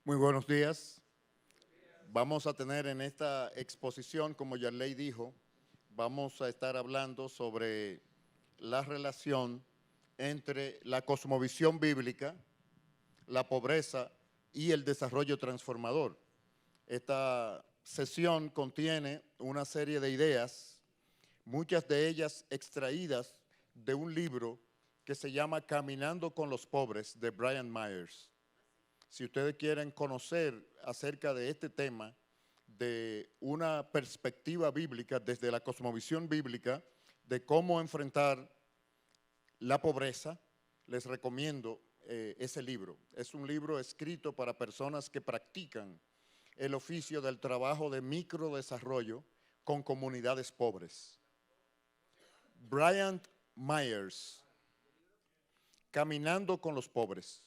Muy buenos días. Vamos a tener en esta exposición, como Yarley dijo, vamos a estar hablando sobre la relación entre la cosmovisión bíblica, la pobreza y el desarrollo transformador. Esta sesión contiene una serie de ideas, muchas de ellas extraídas de un libro que se llama Caminando con los Pobres, de Brian Myers. Si ustedes quieren conocer acerca de este tema, de una perspectiva bíblica, desde la cosmovisión bíblica, de cómo enfrentar la pobreza, les recomiendo ese libro. Es un libro escrito para personas que practican el oficio del trabajo de microdesarrollo con comunidades pobres. Brian Myers, Caminando con los Pobres.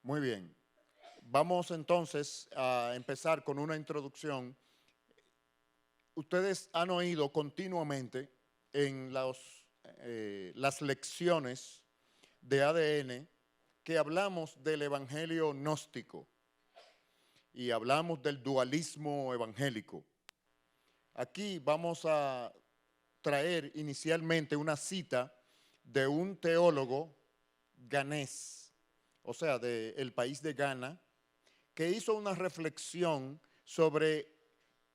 Muy bien. Vamos entonces a empezar con una introducción. Ustedes han oído continuamente en las lecciones de ADN que hablamos del evangelio gnóstico y hablamos del dualismo evangélico. Aquí vamos a traer inicialmente una cita de un teólogo ganés, o sea, del país de Ghana, que hizo una reflexión sobre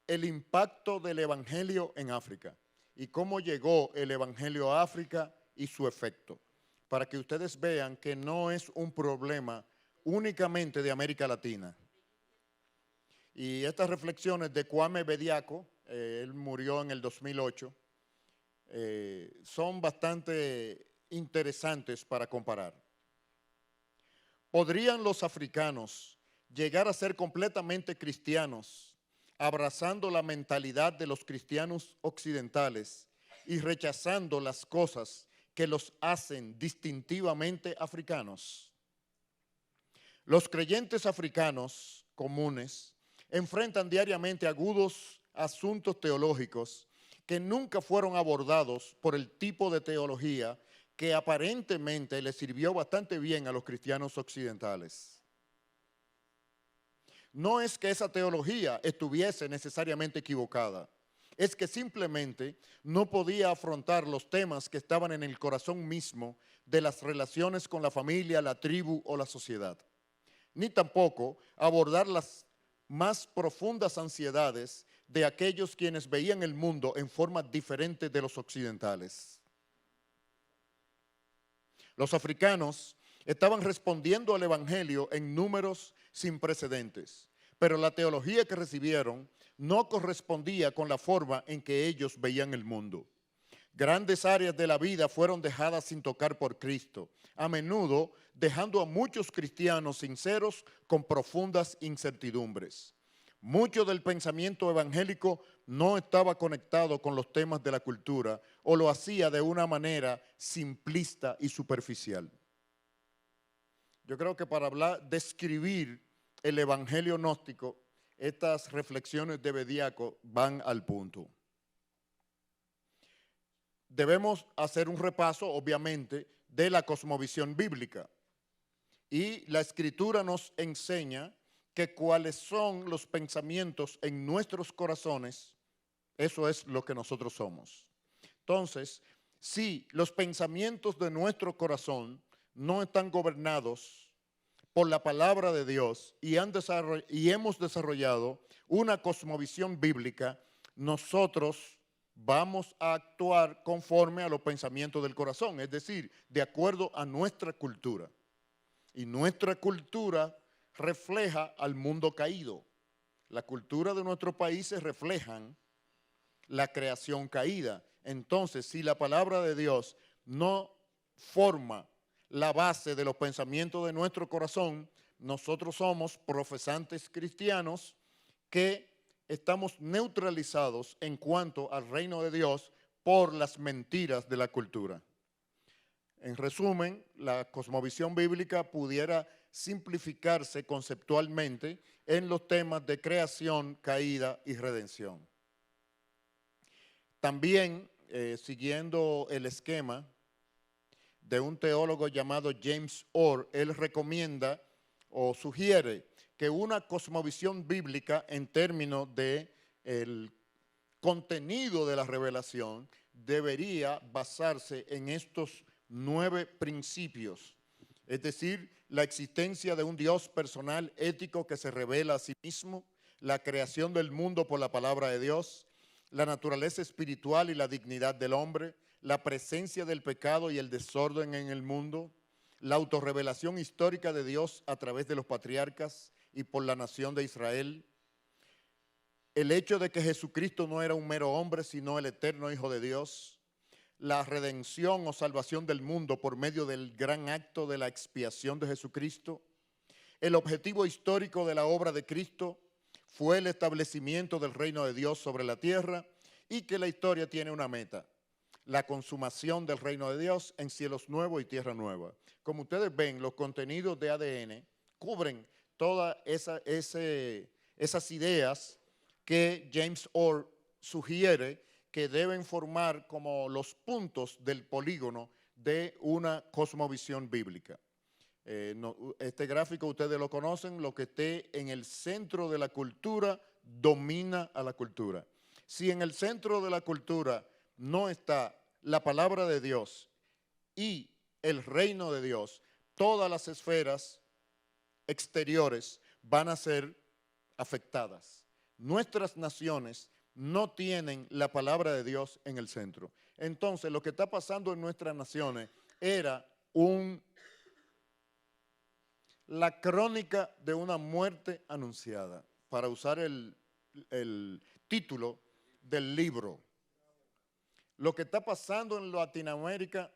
el impacto del evangelio en África y cómo llegó el evangelio a África y su efecto, para que ustedes vean que no es un problema únicamente de América Latina. Y estas reflexiones de Kwame Bediako, él murió en el 2008, son bastante interesantes para comparar. ¿Podrían los africanos llegar a ser completamente cristianos, abrazando la mentalidad de los cristianos occidentales y rechazando las cosas que los hacen distintivamente africanos? Los creyentes africanos comunes enfrentan diariamente agudos asuntos teológicos que nunca fueron abordados por el tipo de teología que aparentemente le sirvió bastante bien a los cristianos occidentales. No es que esa teología estuviese necesariamente equivocada, es que simplemente no podía afrontar los temas que estaban en el corazón mismo de las relaciones con la familia, la tribu o la sociedad, ni tampoco abordar las más profundas ansiedades de aquellos quienes veían el mundo en forma diferente de los occidentales. Los africanos estaban respondiendo al evangelio en números sin precedentes, pero la teología que recibieron no correspondía con la forma en que ellos veían el mundo. Grandes áreas de la vida fueron dejadas sin tocar por Cristo, a menudo dejando a muchos cristianos sinceros con profundas incertidumbres. Mucho del pensamiento evangélico no estaba conectado con los temas de la cultura o lo hacía de una manera simplista y superficial. Yo creo que para describir el evangelio gnóstico, estas reflexiones de Bediako van al punto. Debemos hacer un repaso, obviamente, de la cosmovisión bíblica. Y la Escritura nos enseña que cuáles son los pensamientos en nuestros corazones, eso es lo que nosotros somos. Entonces, si los pensamientos de nuestro corazón no están gobernados por la palabra de Dios y hemos desarrollado una cosmovisión bíblica, nosotros vamos a actuar conforme a los pensamientos del corazón, es decir, de acuerdo a nuestra cultura. Y nuestra cultura refleja al mundo caído. La cultura de nuestros países reflejan la creación caída. Entonces, si la palabra de Dios no forma la base de los pensamientos de nuestro corazón, nosotros somos profesantes cristianos que estamos neutralizados en cuanto al reino de Dios por las mentiras de la cultura. En resumen, la cosmovisión bíblica pudiera simplificarse conceptualmente en los temas de creación, caída y redención. También, siguiendo el esquema de un teólogo llamado James Orr, él recomienda o sugiere que una cosmovisión bíblica en términos de el contenido de la revelación debería basarse en estos 9 principios, es decir, la existencia de un Dios personal, ético, que se revela a sí mismo, la creación del mundo por la palabra de Dios, la naturaleza espiritual y la dignidad del hombre, la presencia del pecado y el desorden en el mundo, la autorrevelación histórica de Dios a través de los patriarcas y por la nación de Israel, el hecho de que Jesucristo no era un mero hombre, sino el eterno Hijo de Dios, la redención o salvación del mundo por medio del gran acto de la expiación de Jesucristo, el objetivo histórico de la obra de Cristo fue el establecimiento del reino de Dios sobre la tierra y que la historia tiene una meta, la consumación del reino de Dios en cielos nuevos y tierra nueva. Como ustedes ven, los contenidos de ADN cubren todas esas ideas que James Orr sugiere que deben formar como los puntos del polígono de una cosmovisión bíblica. Este gráfico ustedes lo conocen, lo que esté en el centro de la cultura domina a la cultura. Si en el centro de la cultura no está la palabra de Dios y el reino de Dios, todas las esferas exteriores van a ser afectadas. Nuestras naciones no tienen la palabra de Dios en el centro. Entonces, lo que está pasando en nuestras naciones era la crónica de una muerte anunciada, para usar el título del libro. Lo que está pasando en Latinoamérica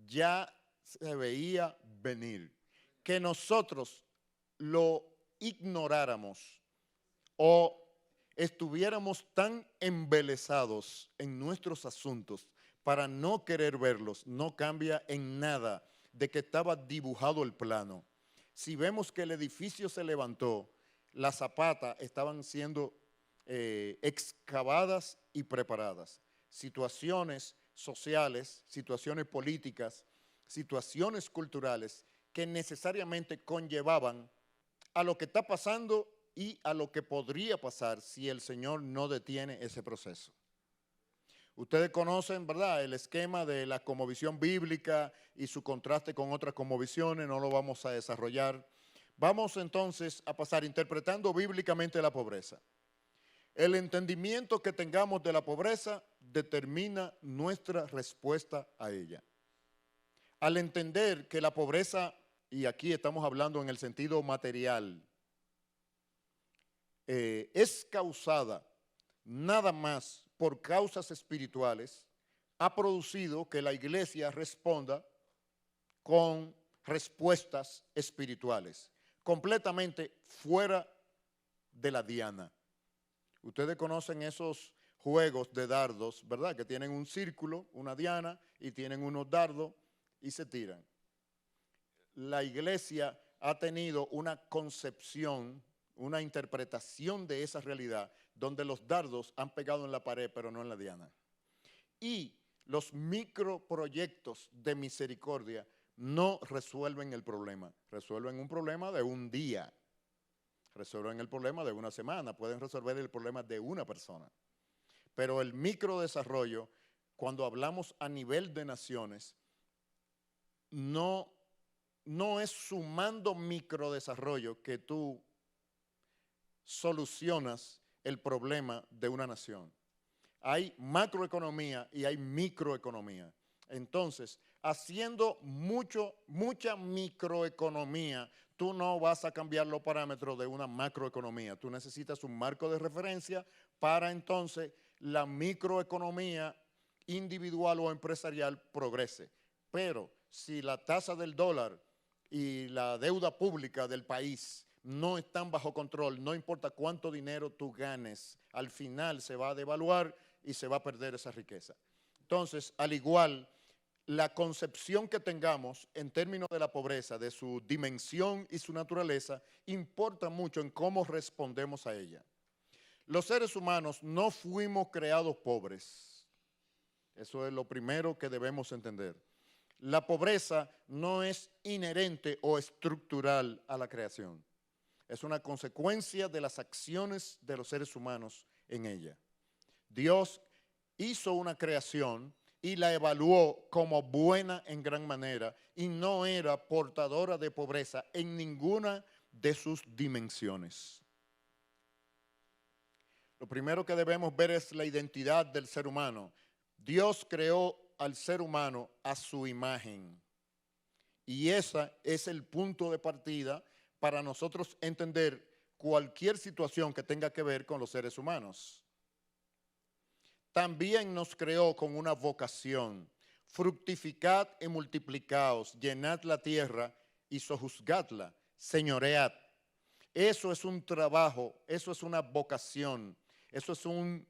ya se veía venir. Que nosotros lo ignoráramos o estuviéramos tan embelesados en nuestros asuntos para no querer verlos, no cambia en nada de que estaba dibujado el plano. Si vemos que el edificio se levantó, las zapatas estaban siendo excavadas y preparadas. Situaciones sociales, situaciones políticas, situaciones culturales que necesariamente conllevaban a lo que está pasando y a lo que podría pasar si el Señor no detiene ese proceso. Ustedes conocen, ¿verdad?, el esquema de la cosmovisión bíblica y su contraste con otras cosmovisiones, no lo vamos a desarrollar. Vamos entonces a pasar interpretando bíblicamente la pobreza. El entendimiento que tengamos de la pobreza determina nuestra respuesta a ella. Al entender que la pobreza, y aquí estamos hablando en el sentido material, es causada nada más por causas espirituales, ha producido que la iglesia responda con respuestas espirituales, completamente fuera de la diana. Ustedes conocen esos juegos de dardos, ¿verdad? Que tienen un círculo, una diana, y tienen unos dardos y se tiran. La iglesia ha tenido una concepción, una interpretación de esa realidad, donde los dardos han pegado en la pared, pero no en la diana. Y los microproyectos de misericordia no resuelven el problema, resuelven un problema de un día, resuelven el problema de una semana, pueden resolver el problema de una persona. Pero el microdesarrollo, cuando hablamos a nivel de naciones, no es sumando microdesarrollo que tú solucionas el problema de una nación. Hay macroeconomía y hay microeconomía. Entonces, haciendo mucha microeconomía, tú no vas a cambiar los parámetros de una macroeconomía. Tú necesitas un marco de referencia para entonces la microeconomía individual o empresarial progrese. Pero si la tasa del dólar y la deuda pública del país no están bajo control, no importa cuánto dinero tú ganes, al final se va a devaluar y se va a perder esa riqueza. Entonces, al igual, la concepción que tengamos en términos de la pobreza, de su dimensión y su naturaleza, importa mucho en cómo respondemos a ella. Los seres humanos no fuimos creados pobres. Eso es lo primero que debemos entender. La pobreza no es inherente o estructural a la creación. Es una consecuencia de las acciones de los seres humanos en ella. Dios hizo una creación y la evaluó como buena en gran manera y no era portadora de pobreza en ninguna de sus dimensiones. Lo primero que debemos ver es la identidad del ser humano. Dios creó al ser humano a su imagen. Y ese es el punto de partida para nosotros entender cualquier situación que tenga que ver con los seres humanos. También nos creó con una vocación. Fructificad y multiplicaos, llenad la tierra y sojuzgadla, señoread. Eso es un trabajo, eso es una vocación, eso es un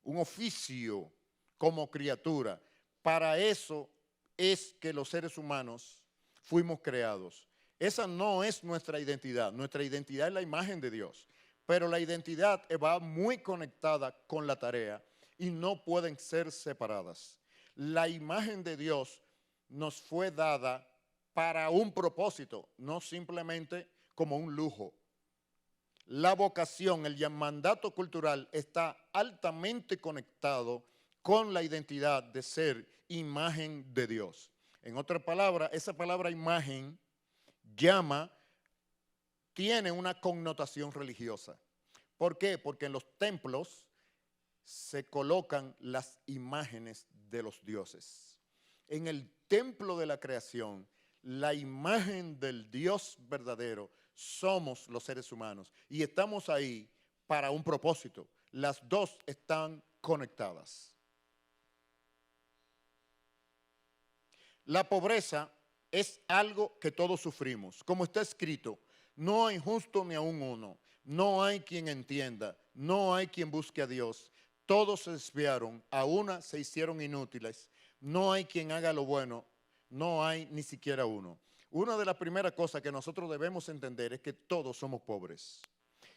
oficio como criatura. Para eso es que los seres humanos fuimos creados. Esa no es nuestra identidad es la imagen de Dios, pero la identidad va muy conectada con la tarea y no pueden ser separadas. La imagen de Dios nos fue dada para un propósito, no simplemente como un lujo. La vocación, el mandato cultural está altamente conectado con la identidad de ser imagen de Dios. En otras palabras, esa palabra imagen tiene una connotación religiosa. ¿Por qué? Porque en los templos se colocan las imágenes de los dioses. En el templo de la creación, la imagen del Dios verdadero somos los seres humanos y estamos ahí para un propósito. Las dos están conectadas. La pobreza es algo que todos sufrimos. Como está escrito, no hay justo ni aun uno, no hay quien entienda, no hay quien busque a Dios. Todos se desviaron, a una se hicieron inútiles, no hay quien haga lo bueno, no hay ni siquiera uno. Una de las primeras cosas que nosotros debemos entender es que todos somos pobres.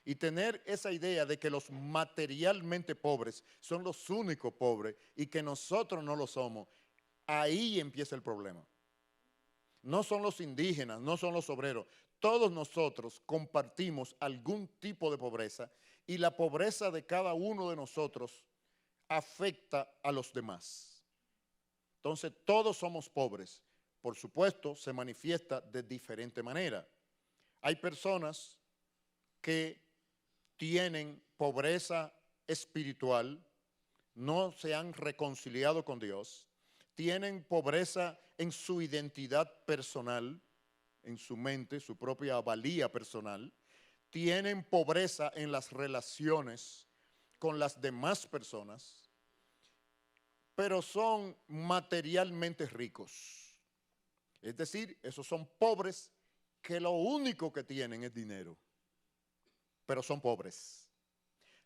Y tener esa idea de que los materialmente pobres son los únicos pobres y que nosotros no lo somos, ahí empieza el problema. No son los indígenas, no son los obreros. Todos nosotros compartimos algún tipo de pobreza y la pobreza de cada uno de nosotros afecta a los demás. Entonces, todos somos pobres. Por supuesto, se manifiesta de diferente manera. Hay personas que tienen pobreza espiritual, no se han reconciliado con Dios, tienen pobreza en su identidad personal, en su mente, su propia valía personal, tienen pobreza en las relaciones con las demás personas, pero son materialmente ricos. Es decir, esos son pobres que lo único que tienen es dinero, pero son pobres.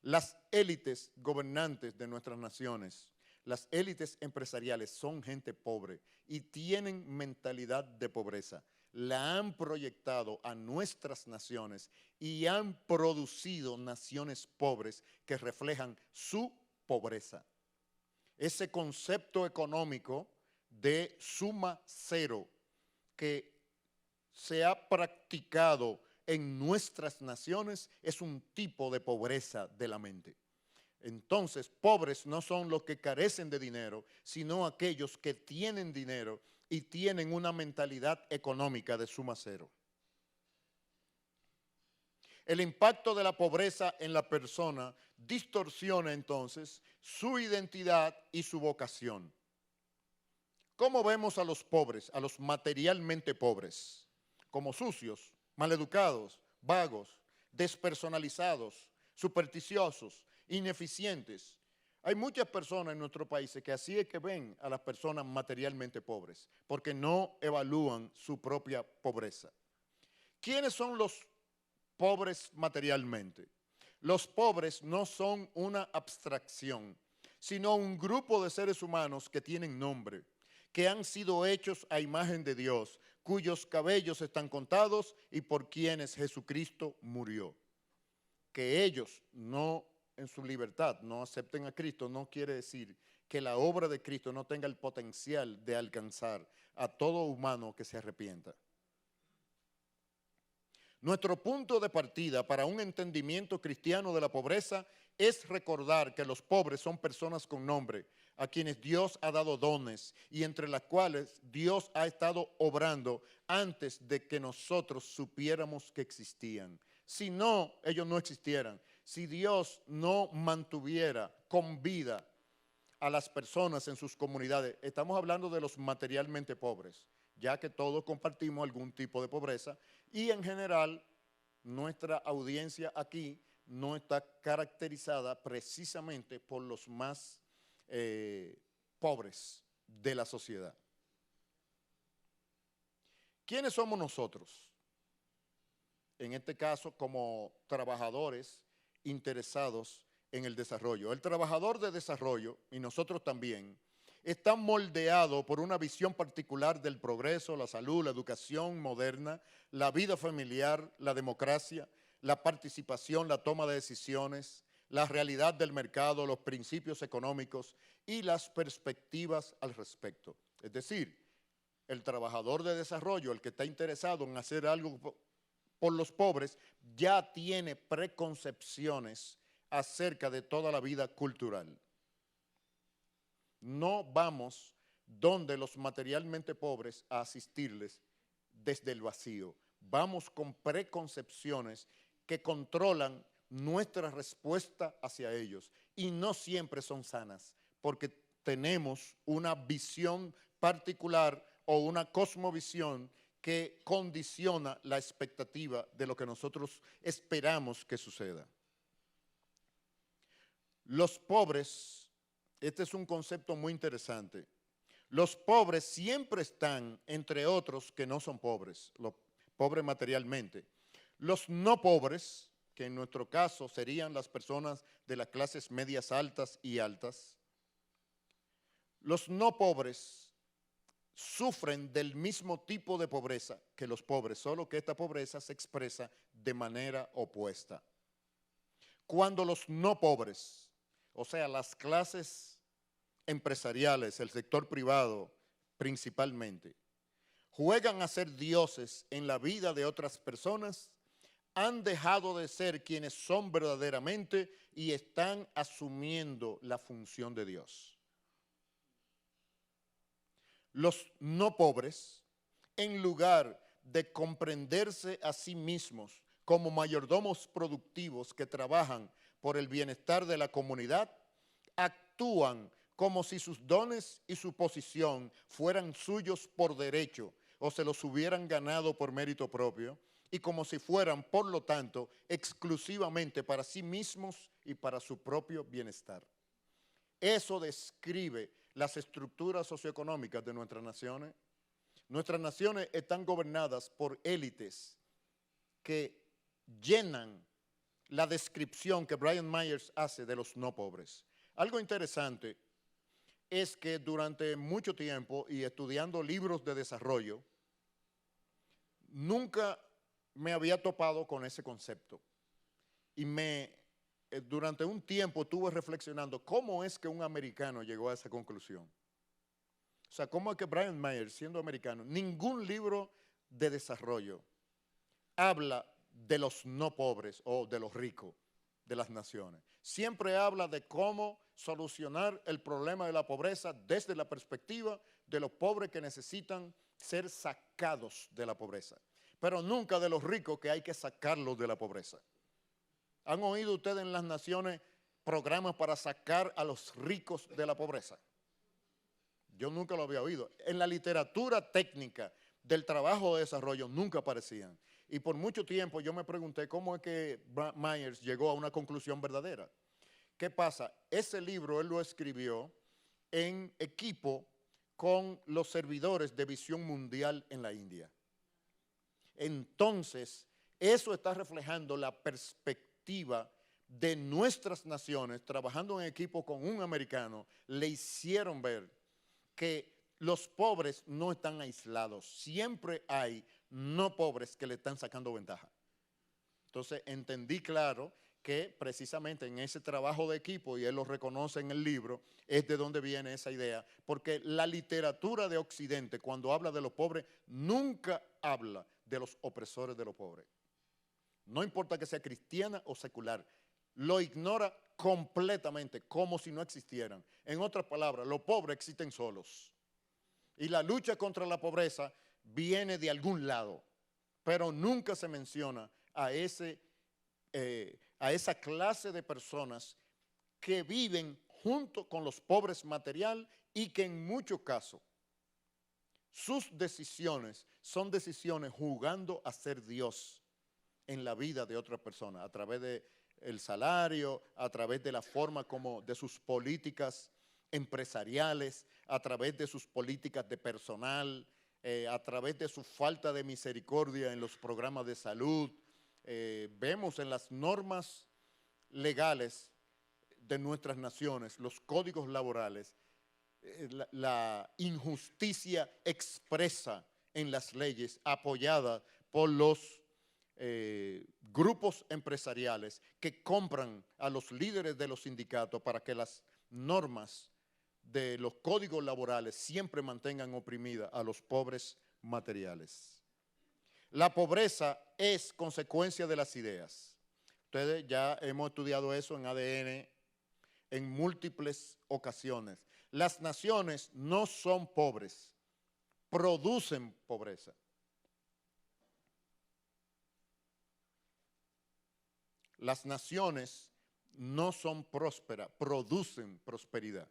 Las élites gobernantes de nuestras naciones, las élites empresariales son gente pobre y tienen mentalidad de pobreza. La han proyectado a nuestras naciones y han producido naciones pobres que reflejan su pobreza. Ese concepto económico de suma cero que se ha practicado en nuestras naciones es un tipo de pobreza de la mente. Entonces, pobres no son los que carecen de dinero, sino aquellos que tienen dinero y tienen una mentalidad económica de suma cero. El impacto de la pobreza en la persona distorsiona entonces su identidad y su vocación. ¿Cómo vemos a los pobres, a los materialmente pobres? Como sucios, maleducados, vagos, despersonalizados, supersticiosos, ineficientes. Hay muchas personas en nuestro país que así es que ven a las personas materialmente pobres, porque no evalúan su propia pobreza. ¿Quiénes son los pobres materialmente? Los pobres no son una abstracción, sino un grupo de seres humanos que tienen nombre, que han sido hechos a imagen de Dios, cuyos cabellos están contados y por quienes Jesucristo murió. Que ellos no, en su libertad, no acepten a Cristo, no quiere decir que la obra de Cristo no tenga el potencial de alcanzar a todo humano que se arrepienta. Nuestro punto de partida para un entendimiento cristiano de la pobreza es recordar que los pobres son personas con nombre, a quienes Dios ha dado dones y entre las cuales Dios ha estado obrando antes de que nosotros supiéramos que existían. Si no, ellos no existieran. Si Dios no mantuviera con vida a las personas en sus comunidades, estamos hablando de los materialmente pobres, ya que todos compartimos algún tipo de pobreza y en general nuestra audiencia aquí no está caracterizada precisamente por los más pobres de la sociedad. ¿Quiénes somos nosotros? En este caso, como trabajadores interesados en el desarrollo. El trabajador de desarrollo, y nosotros también, está moldeado por una visión particular del progreso, la salud, la educación moderna, la vida familiar, la democracia, la participación, la toma de decisiones, la realidad del mercado, los principios económicos y las perspectivas al respecto. Es decir, el trabajador de desarrollo, el que está interesado en hacer algo por los pobres, ya tiene preconcepciones acerca de toda la vida cultural. No vamos donde los materialmente pobres a asistirles desde el vacío. Vamos con preconcepciones que controlan nuestra respuesta hacia ellos y no siempre son sanas porque tenemos una visión particular o una cosmovisión que condiciona la expectativa de lo que nosotros esperamos que suceda. Los pobres, este es un concepto muy interesante, los pobres siempre están entre otros que no son pobres, los pobres materialmente. Los no pobres, que en nuestro caso serían las personas de las clases medias altas y altas, los no pobres sufren del mismo tipo de pobreza que los pobres, solo que esta pobreza se expresa de manera opuesta. Cuando los no pobres, o sea, las clases empresariales, el sector privado principalmente, juegan a ser dioses en la vida de otras personas, han dejado de ser quienes son verdaderamente y están asumiendo la función de Dios. Los no pobres, en lugar de comprenderse a sí mismos como mayordomos productivos que trabajan por el bienestar de la comunidad, actúan como si sus dones y su posición fueran suyos por derecho o se los hubieran ganado por mérito propio y como si fueran, por lo tanto, exclusivamente para sí mismos y para su propio bienestar. Eso describe las estructuras socioeconómicas de nuestras naciones. Nuestras naciones están gobernadas por élites que llenan la descripción que Brian Myers hace de los no pobres. Algo interesante es que durante mucho tiempo y estudiando libros de desarrollo, nunca me había topado con ese concepto. Y durante un tiempo estuve reflexionando cómo es que un americano llegó a esa conclusión. O sea, cómo es que Brian Myers, siendo americano, ningún libro de desarrollo habla de los no pobres o de los ricos de las naciones. Siempre habla de cómo solucionar el problema de la pobreza desde la perspectiva de los pobres que necesitan ser sacados de la pobreza, pero nunca de los ricos que hay que sacarlos de la pobreza. ¿Han oído ustedes en las naciones programas para sacar a los ricos de la pobreza? Yo nunca lo había oído. En la literatura técnica del trabajo de desarrollo nunca aparecían. Y por mucho tiempo yo me pregunté cómo es que Myers llegó a una conclusión verdadera. ¿Qué pasa? Ese libro él lo escribió en equipo con los servidores de Visión Mundial en la India. Entonces, eso está reflejando la perspectiva de nuestras naciones, trabajando en equipo con un americano, le hicieron ver que los pobres no están aislados, siempre hay no pobres que le están sacando ventaja. Entonces entendí claro que precisamente en ese trabajo de equipo, y él lo reconoce en el libro, es de donde viene esa idea, porque la literatura de Occidente, cuando habla de los pobres, nunca habla de los opresores de los pobres. No importa que sea cristiana o secular, lo ignora completamente, como si no existieran. En otras palabras, los pobres existen solos. Y la lucha contra la pobreza viene de algún lado, pero nunca se menciona a esa clase de personas que viven junto con los pobres material y que en muchos casos sus decisiones son decisiones jugando a ser Dios en la vida de otras personas, a través del salario, a través de la forma como de sus políticas empresariales, a través de sus políticas de personal, a través de su falta de misericordia en los programas de salud. Vemos en las normas legales de nuestras naciones, los códigos laborales, la injusticia expresa en las leyes apoyada por los grupos empresariales que compran a los líderes de los sindicatos para que las normas de los códigos laborales siempre mantengan oprimida a los pobres materiales. La pobreza es consecuencia de las ideas. Ustedes ya hemos estudiado eso en ADN en múltiples ocasiones. Las naciones no son pobres, producen pobreza. Las naciones no son prósperas, producen prosperidad.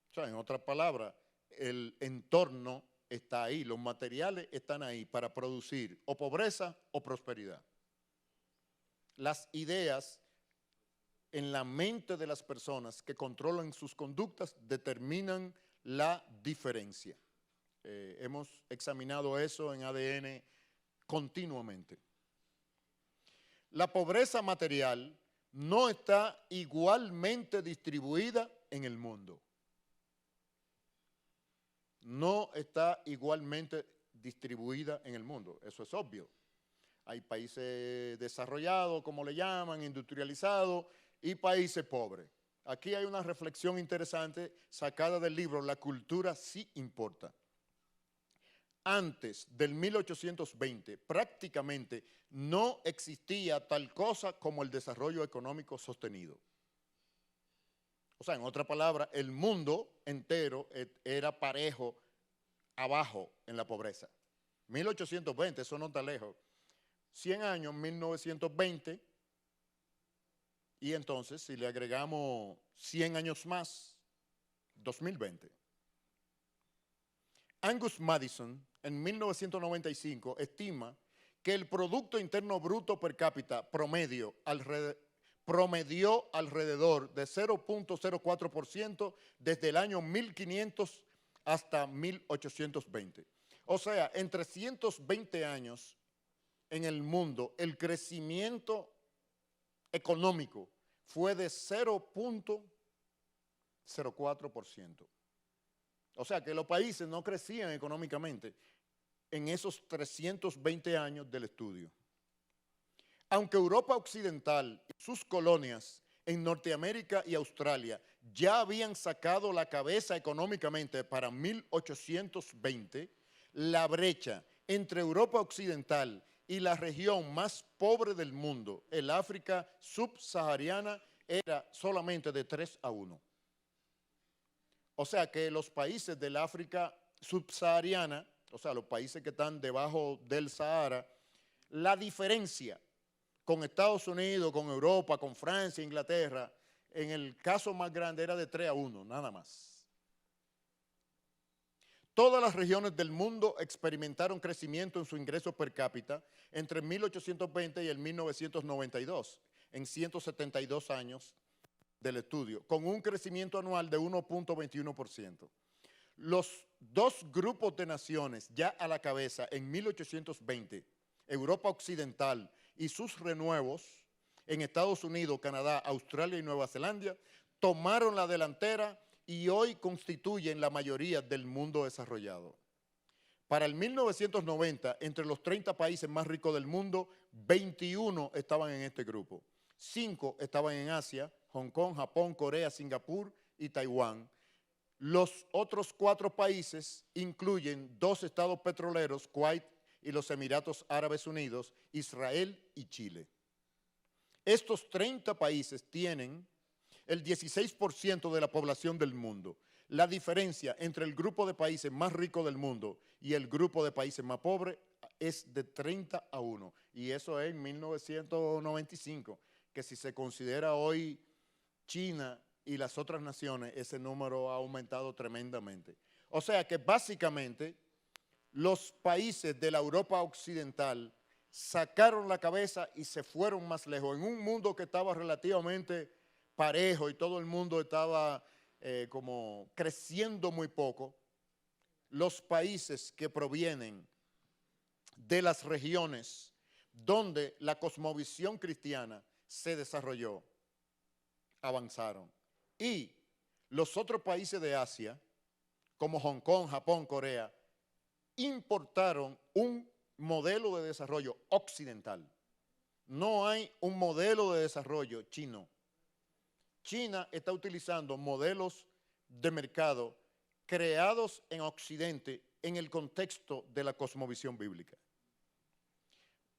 O sea, en otras palabras, el entorno está ahí, los materiales están ahí para producir o pobreza o prosperidad. Las ideas en la mente de las personas que controlan sus conductas determinan la diferencia. Hemos examinado eso en ADN continuamente. La pobreza material no está igualmente distribuida en el mundo. No está igualmente distribuida en el mundo, eso es obvio. Hay países desarrollados, como le llaman, industrializados, y países pobres. Aquí hay una reflexión interesante sacada del libro La cultura sí importa. Antes del 1820, prácticamente no existía tal cosa como el desarrollo económico sostenido. O sea, en otras palabras, el mundo entero era parejo abajo en la pobreza. 1820, eso no está lejos. 100 años, 1920, y entonces si le agregamos 100 años más, 2020. Angus Madison, en 1995, estima que el Producto Interno Bruto per cápita promedió alrededor de 0.04% desde el año 1500 hasta 1820. O sea, en 320 años en el mundo, el crecimiento económico fue de 0.04%. O sea, que los países no crecían económicamente en esos 320 años del estudio. Aunque Europa Occidental y sus colonias en Norteamérica y Australia ya habían sacado la cabeza económicamente para 1820, la brecha entre Europa Occidental y la región más pobre del mundo, el África subsahariana, era solamente de 3-1. O sea que los países del África subsahariana, o sea, los países que están debajo del Sahara, la diferencia con Estados Unidos, con Europa, con Francia, Inglaterra, en el caso más grande era de 3-1, nada más. Todas las regiones del mundo experimentaron crecimiento en su ingreso per cápita entre 1820 y el 1992, en 172 años del estudio, con un crecimiento anual de 1.21%. Los dos grupos de naciones ya a la cabeza en 1820, Europa Occidental y sus renuevos en Estados Unidos, Canadá, Australia y Nueva Zelanda, tomaron la delantera y hoy constituyen la mayoría del mundo desarrollado. Para el 1990, entre los 30 países más ricos del mundo, 21 estaban en este grupo. 5 estaban en Asia: Hong Kong, Japón, Corea, Singapur y Taiwán. Los otros 4 países incluyen 2 estados petroleros, Kuwait y los Emiratos Árabes Unidos, Israel y Chile. Estos 30 países tienen el 16% de la población del mundo. La diferencia entre el grupo de países más ricos del mundo y el grupo de países más pobres es de 30-1. Y eso es en 1995, que si se considera hoy China y las otras naciones, ese número ha aumentado tremendamente. O sea que básicamente los países de la Europa occidental sacaron la cabeza y se fueron más lejos. En un mundo que estaba relativamente parejo y todo el mundo estaba como creciendo muy poco, los países que provienen de las regiones donde la cosmovisión cristiana se desarrolló, avanzaron. Y los otros países de Asia, como Hong Kong, Japón, Corea, importaron un modelo de desarrollo occidental. No hay un modelo de desarrollo chino. China está utilizando modelos de mercado creados en Occidente en el contexto de la cosmovisión bíblica.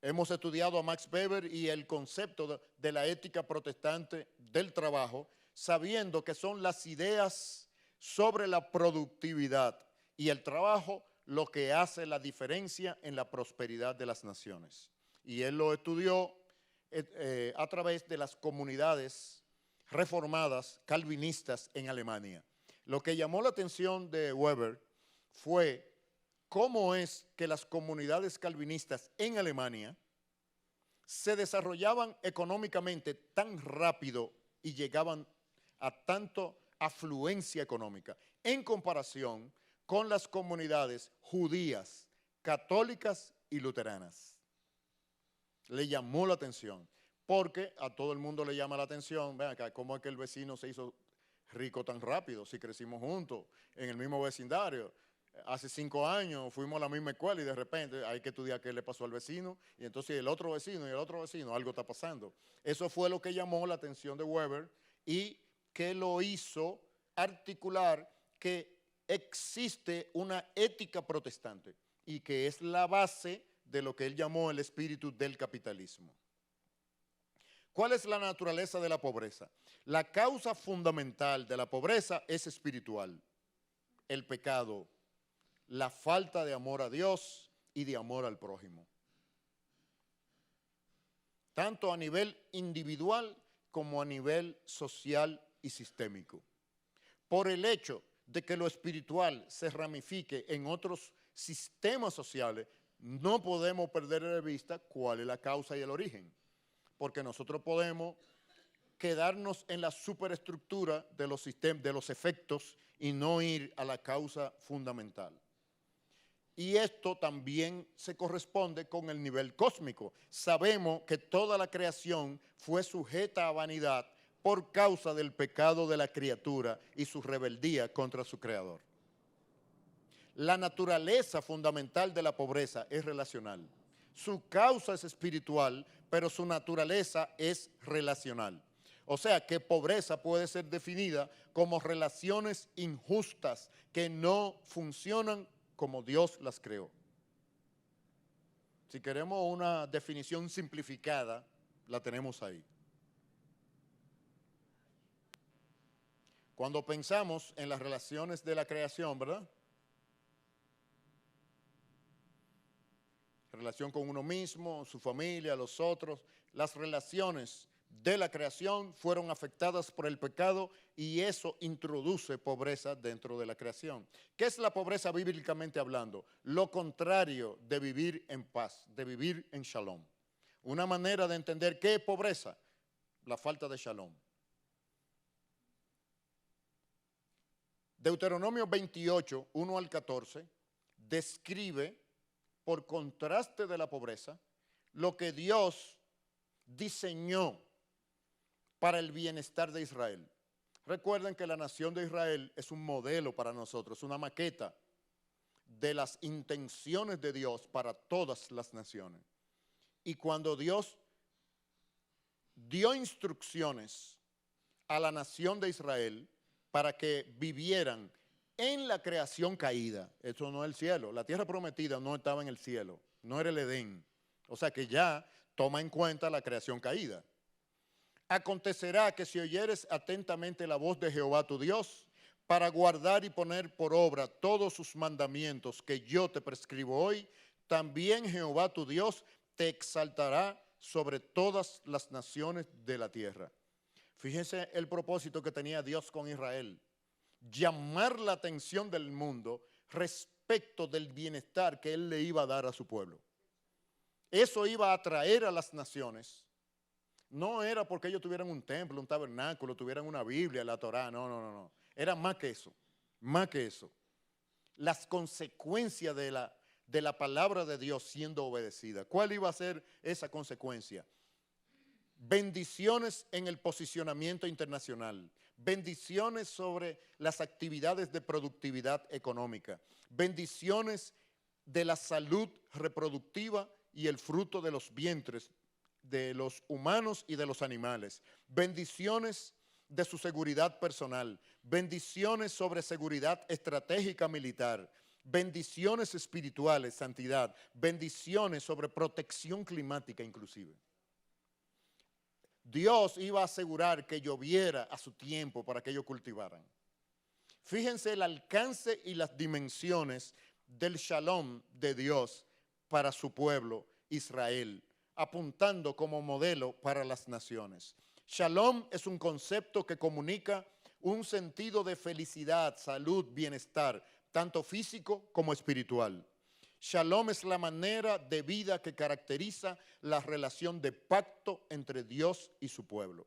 Hemos estudiado a Max Weber y el concepto de la ética protestante del trabajo, sabiendo que son las ideas sobre la productividad y el trabajo lo que hace la diferencia en la prosperidad de las naciones. Y él lo estudió a través de las comunidades reformadas calvinistas en Alemania. Lo que llamó la atención de Weber fue cómo es que las comunidades calvinistas en Alemania se desarrollaban económicamente tan rápido y llegaban a tanto afluencia económica en comparación con las comunidades judías, católicas y luteranas. Le llamó la atención, porque a todo el mundo le llama la atención, vean acá, cómo es que el vecino se hizo rico tan rápido, si crecimos juntos, en el mismo vecindario. Hace 5 años fuimos a la misma escuela y de repente hay que estudiar qué le pasó al vecino, y entonces el otro vecino y el otro vecino, algo está pasando. Eso fue lo que llamó la atención de Weber y que lo hizo articular que existe una ética protestante y que es la base de lo que él llamó el espíritu del capitalismo. ¿Cuál es la naturaleza de la pobreza? La causa fundamental de la pobreza es espiritual: el pecado, la falta de amor a Dios y de amor al prójimo. Tanto a nivel individual como a nivel social y sistémico. Por el hecho de que lo espiritual se ramifique en otros sistemas sociales, no podemos perder de vista cuál es la causa y el origen. Porque nosotros podemos quedarnos en la superestructura de los sistemas, de los efectos, y no ir a la causa fundamental. Y esto también se corresponde con el nivel cósmico. Sabemos que toda la creación fue sujeta a vanidad por causa del pecado de la criatura y su rebeldía contra su creador. La naturaleza fundamental de la pobreza es relacional. Su causa es espiritual, pero su naturaleza es relacional. O sea que pobreza puede ser definida como relaciones injustas que no funcionan como Dios las creó. Si queremos una definición simplificada, la tenemos ahí. Cuando pensamos en las relaciones de la creación, ¿verdad? Relación con uno mismo, su familia, los otros, las relaciones de la creación fueron afectadas por el pecado y eso introduce pobreza dentro de la creación. ¿Qué es la pobreza bíblicamente hablando? Lo contrario de vivir en paz, de vivir en shalom. Una manera de entender qué es pobreza, la falta de shalom. Deuteronomio 28, 1 al 14, describe, por contraste de la pobreza, lo que Dios diseñó para el bienestar de Israel. Recuerden que la nación de Israel es un modelo para nosotros, una maqueta de las intenciones de Dios para todas las naciones. Y cuando Dios dio instrucciones a la nación de Israel para que vivieran en la creación caída, eso no es el cielo, la tierra prometida no estaba en el cielo, no era el Edén, o sea que ya toma en cuenta la creación caída. Acontecerá que si oyeres atentamente la voz de Jehová tu Dios, para guardar y poner por obra todos sus mandamientos que yo te prescribo hoy, también Jehová tu Dios te exaltará sobre todas las naciones de la tierra. Fíjense el propósito que tenía Dios con Israel: llamar la atención del mundo respecto del bienestar que Él le iba a dar a su pueblo. Eso iba a atraer a las naciones. No era porque ellos tuvieran un templo, un tabernáculo, tuvieran una Biblia, la Torá, no. Era más que eso, más que eso. Las consecuencias de la palabra de Dios siendo obedecida. ¿Cuál iba a ser esa consecuencia? Bendiciones en el posicionamiento internacional, bendiciones sobre las actividades de productividad económica, bendiciones de la salud reproductiva y el fruto de los vientres de los humanos y de los animales, bendiciones de su seguridad personal, bendiciones sobre seguridad estratégica militar, bendiciones espirituales, santidad, bendiciones sobre protección climática inclusive. Dios iba a asegurar que lloviera a su tiempo para que ellos cultivaran. Fíjense el alcance y las dimensiones del shalom de Dios para su pueblo Israel, apuntando como modelo para las naciones. Shalom es un concepto que comunica un sentido de felicidad, salud, bienestar, tanto físico como espiritual. Shalom es la manera de vida que caracteriza la relación de pacto entre Dios y su pueblo.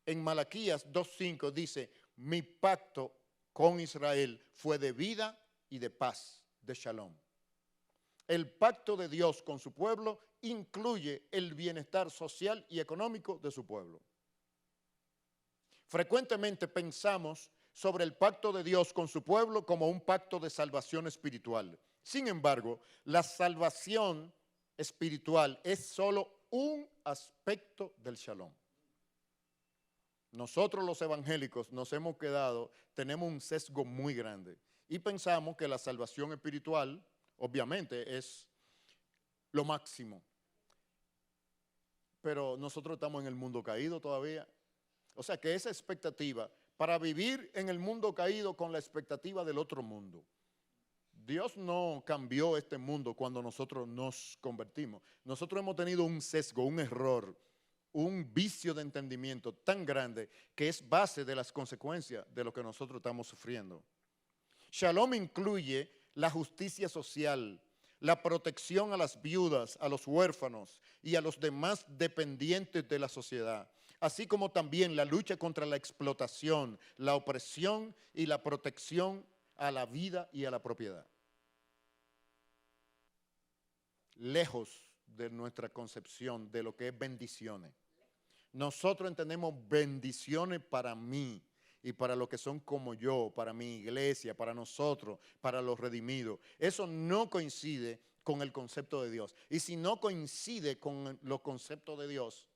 En Malaquías 2:5 dice: mi pacto con Israel fue de vida y de paz, de shalom. El pacto de Dios con su pueblo incluye el bienestar social y económico de su pueblo. Frecuentemente pensamos sobre el pacto de Dios con su pueblo como un pacto de salvación espiritual. Sin embargo, la salvación espiritual es solo un aspecto del shalom. Nosotros los evangélicos tenemos un sesgo muy grande y pensamos que la salvación espiritual obviamente es lo máximo. Pero nosotros estamos en el mundo caído todavía. O sea que esa expectativa, para vivir en el mundo caído con la expectativa del otro mundo. Dios no cambió este mundo cuando nosotros nos convertimos. Nosotros hemos tenido un sesgo, un error, un vicio de entendimiento tan grande que es base de las consecuencias de lo que nosotros estamos sufriendo. Shalom incluye la justicia social, la protección a las viudas, a los huérfanos y a los demás dependientes de la sociedad, así como también la lucha contra la explotación, la opresión y la protección a la vida y a la propiedad. Lejos de nuestra concepción de lo que es bendiciones. Nosotros entendemos bendiciones para mí y para los que son como yo, para mi iglesia, para nosotros, para los redimidos. Eso no coincide con el concepto de Dios. Y si no coincide con los conceptos de Dios,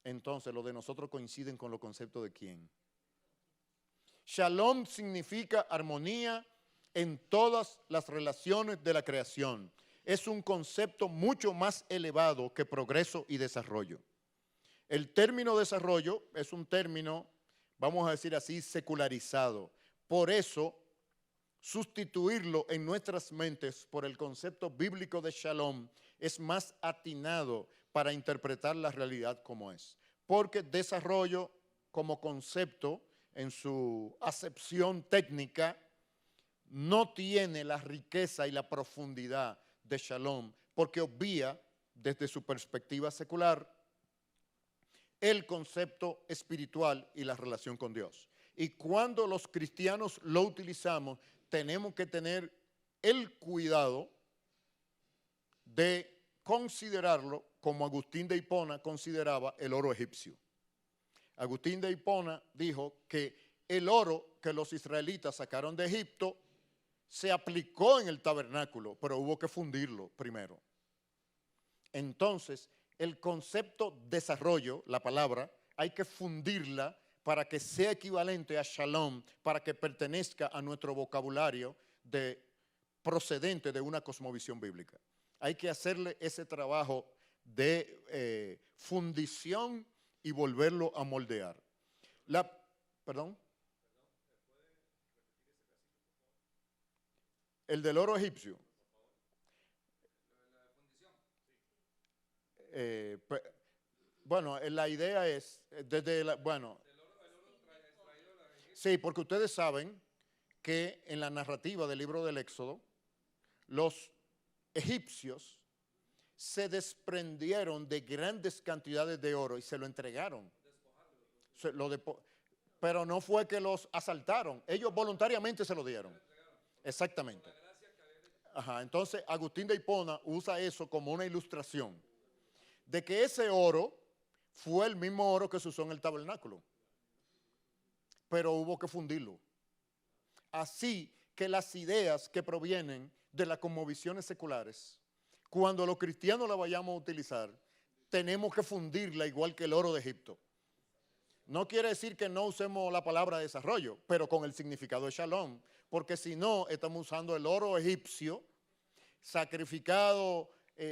entonces los de nosotros coinciden con los conceptos de ¿quién? Shalom significa armonía en todas las relaciones de la creación. Es un concepto mucho más elevado que progreso y desarrollo. El término desarrollo es un término, vamos a decir así, secularizado. Por eso, sustituirlo en nuestras mentes por el concepto bíblico de shalom es más atinado para interpretar la realidad como es. Porque desarrollo como concepto en su acepción técnica no tiene la riqueza y la profundidad de shalom, porque obvia desde su perspectiva secular el concepto espiritual y la relación con Dios. Y cuando los cristianos lo utilizamos, tenemos que tener el cuidado de considerarlo como Agustín de Hipona consideraba el oro egipcio. Agustín de Hipona dijo que el oro que los israelitas sacaron de Egipto se aplicó en el tabernáculo, pero hubo que fundirlo primero. Entonces, el concepto desarrollo, la palabra, hay que fundirla para que sea equivalente a shalom, para que pertenezca a nuestro vocabulario procedente de una cosmovisión bíblica. Hay que hacerle ese trabajo de fundición y volverlo a moldear. ¿Perdón? El del oro egipcio. Bueno, la idea es, sí, porque ustedes saben que en la narrativa del libro del Éxodo, los egipcios se desprendieron de grandes cantidades de oro y se lo entregaron. Pero no fue que los asaltaron, ellos voluntariamente se lo dieron. Exactamente. Ajá, entonces Agustín de Hipona usa eso como una ilustración de que ese oro fue el mismo oro que se usó en el tabernáculo, pero hubo que fundirlo. Así que las ideas que provienen de las cosmovisiones seculares, cuando los cristianos la vayamos a utilizar, tenemos que fundirla igual que el oro de Egipto. No quiere decir que no usemos la palabra desarrollo, pero con el significado de shalom, porque si no, estamos usando el oro egipcio, sacrificado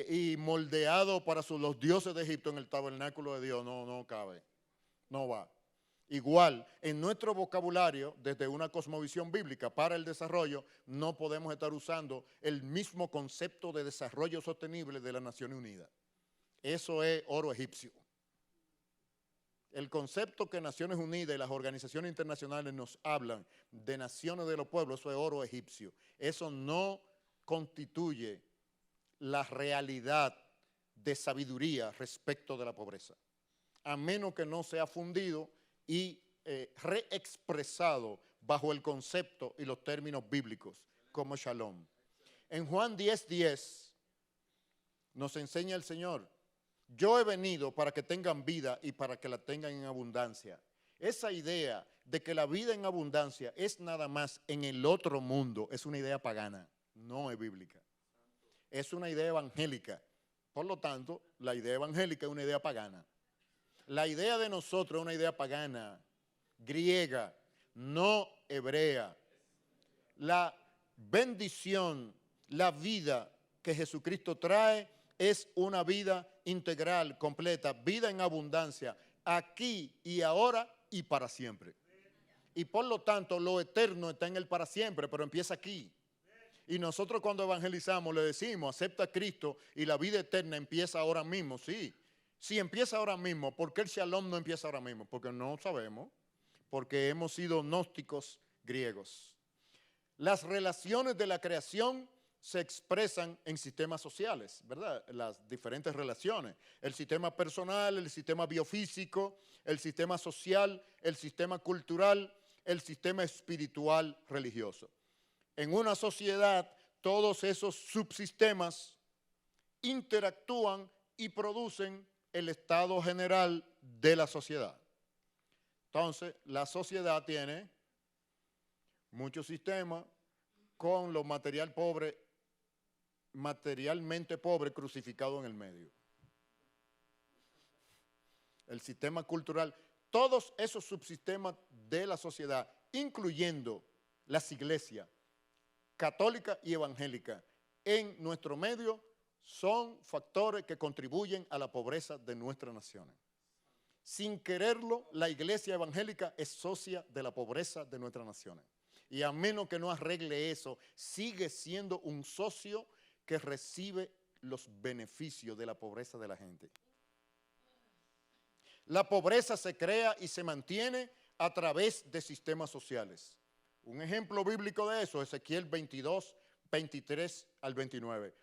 y moldeado para los dioses de Egipto en el tabernáculo de Dios. No cabe, no va. Igual, en nuestro vocabulario, desde una cosmovisión bíblica para el desarrollo, no podemos estar usando el mismo concepto de desarrollo sostenible de las Naciones Unidas. Eso es oro egipcio. El concepto que Naciones Unidas y las organizaciones internacionales nos hablan de naciones de los pueblos, eso es oro egipcio. Eso no constituye la realidad de sabiduría respecto de la pobreza, a menos que no sea fundido y reexpresado bajo el concepto y los términos bíblicos como shalom. En Juan 10:10 nos enseña el Señor: yo he venido para que tengan vida y para que la tengan en abundancia. Esa idea de que la vida en abundancia es nada más en el otro mundo es una idea pagana, no es bíblica. Es una idea evangélica. Por lo tanto, la idea evangélica es una idea pagana. La idea de nosotros es una idea pagana, griega, no hebrea. La bendición, la vida que Jesucristo trae es una vida integral, completa, vida en abundancia, aquí y ahora y para siempre. Y por lo tanto, lo eterno está en el para siempre, pero empieza aquí. Y nosotros cuando evangelizamos le decimos, acepta a Cristo y la vida eterna empieza ahora mismo. Sí, sí empieza ahora mismo. ¿Por qué el shalom no empieza ahora mismo? Porque no sabemos, porque hemos sido gnósticos griegos. Las relaciones de la creación se expresan en sistemas sociales, ¿verdad? Las diferentes relaciones. El sistema personal, el sistema biofísico, el sistema social, el sistema cultural, el sistema espiritual religioso. En una sociedad, todos esos subsistemas interactúan y producen el estado general de la sociedad. Entonces, la sociedad tiene muchos sistemas con lo materialmente pobre crucificado en el medio. El sistema cultural, todos esos subsistemas de la sociedad, incluyendo las iglesias católica y evangélica en nuestro medio, son factores que contribuyen a la pobreza de nuestras naciones. Sin quererlo, la iglesia evangélica es socia de la pobreza de nuestras naciones. Y a menos que no arregle eso, sigue siendo un socio que recibe los beneficios de la pobreza de la gente. La pobreza se crea y se mantiene a través de sistemas sociales. Un ejemplo bíblico de eso, Ezequiel 22, 23 al 29.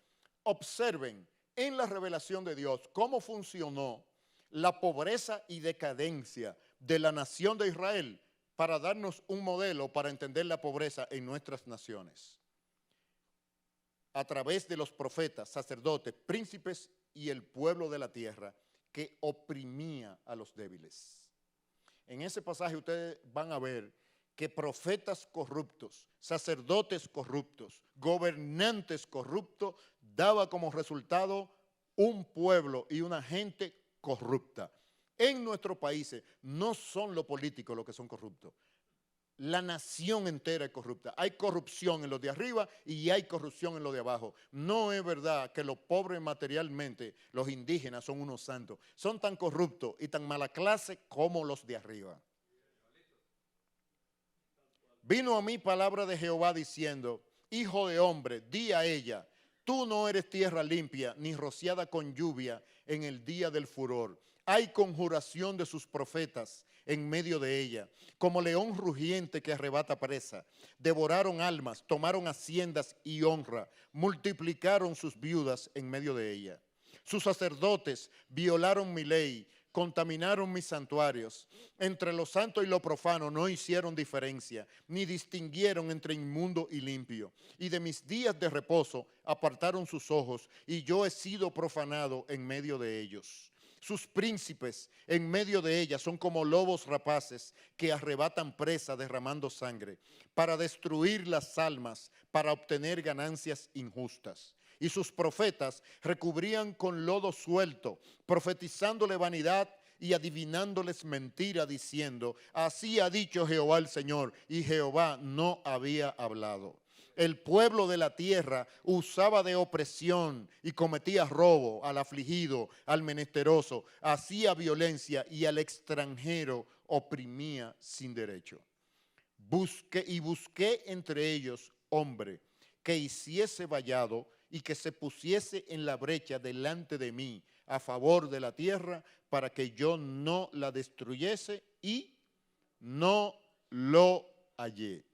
Observen en la revelación de Dios cómo funcionó la pobreza y decadencia de la nación de Israel para darnos un modelo para entender la pobreza en nuestras naciones. A través de los profetas, sacerdotes, príncipes y el pueblo de la tierra que oprimía a los débiles. En ese pasaje ustedes van a ver que profetas corruptos, sacerdotes corruptos, gobernantes corruptos, daba como resultado un pueblo y una gente corrupta. En nuestros países no son los políticos los que son corruptos. La nación entera es corrupta. Hay corrupción en los de arriba y hay corrupción en los de abajo. No es verdad que los pobres materialmente, los indígenas, son unos santos. Son tan corruptos y tan mala clase como los de arriba. Vino a mí palabra de Jehová diciendo, hijo de hombre, di a ella, tú no eres tierra limpia, ni rociada con lluvia en el día del furor. Hay conjuración de sus profetas en medio de ella, como león rugiente que arrebata presa. Devoraron almas, tomaron haciendas y honra, multiplicaron sus viudas en medio de ella. Sus sacerdotes violaron mi ley, contaminaron mis santuarios. Entre lo santo y lo profano no hicieron diferencia, ni distinguieron entre inmundo y limpio. Y de mis días de reposo apartaron sus ojos, y yo he sido profanado en medio de ellos. Sus príncipes en medio de ella son como lobos rapaces que arrebatan presa derramando sangre, para destruir las almas, para obtener ganancias injustas. Y sus profetas recubrían con lodo suelto, profetizándole vanidad y adivinándoles mentira, diciendo, así ha dicho Jehová el Señor, y Jehová no había hablado. El pueblo de la tierra usaba de opresión y cometía robo al afligido, al menesteroso, hacía violencia y al extranjero oprimía sin derecho. Busqué entre ellos hombre que hiciese vallado y que se pusiese en la brecha delante de mí a favor de la tierra para que yo no la destruyese y no lo hallé.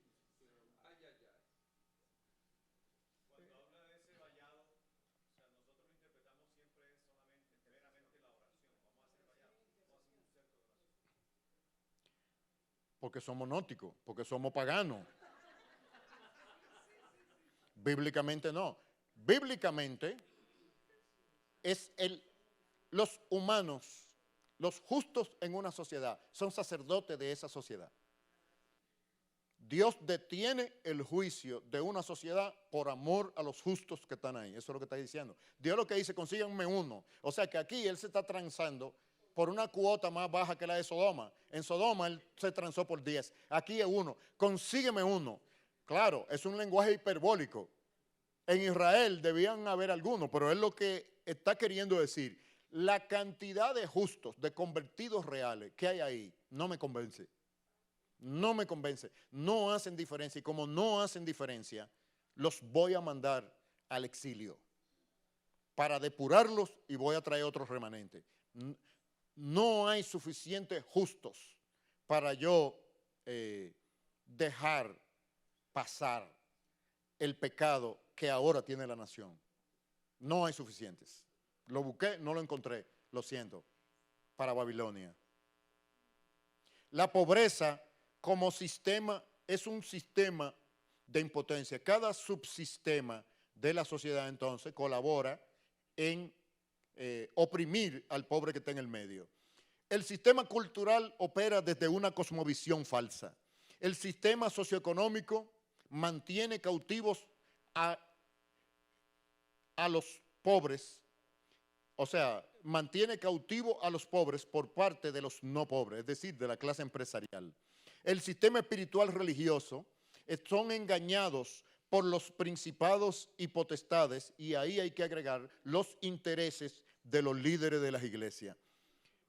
Porque somos gnósticos, porque somos paganos. Bíblicamente no. Bíblicamente es los humanos, los justos en una sociedad, son sacerdotes de esa sociedad. Dios detiene el juicio de una sociedad por amor a los justos que están ahí. Eso es lo que está diciendo. Dios lo que dice, consíganme uno. O sea que aquí Él se está transando por una cuota más baja que la de Sodoma. En Sodoma Él se transó por 10. Aquí es uno. Consígueme uno. Claro, es un lenguaje hiperbólico. En Israel debían haber algunos, pero Él lo que está queriendo decir, la cantidad de justos, de convertidos reales que hay ahí, no me convence. No me convence, no hacen diferencia y como no hacen diferencia, los voy a mandar al exilio para depurarlos y voy a traer otros remanentes. No hay suficientes justos para yo dejar pasar el pecado que ahora tiene la nación. No hay suficientes. Lo busqué, no lo encontré, lo siento, para Babilonia. La pobreza como sistema es un sistema de impotencia. Cada subsistema de la sociedad entonces colabora en oprimir al pobre que está en el medio. El sistema cultural opera desde una cosmovisión falsa. El sistema socioeconómico mantiene cautivos a los pobres, o sea, mantiene cautivo a los pobres por parte de los no pobres, es decir, de la clase empresarial. El sistema espiritual religioso son engañados por los principados y potestades, y ahí hay que agregar los intereses de los líderes de las iglesias.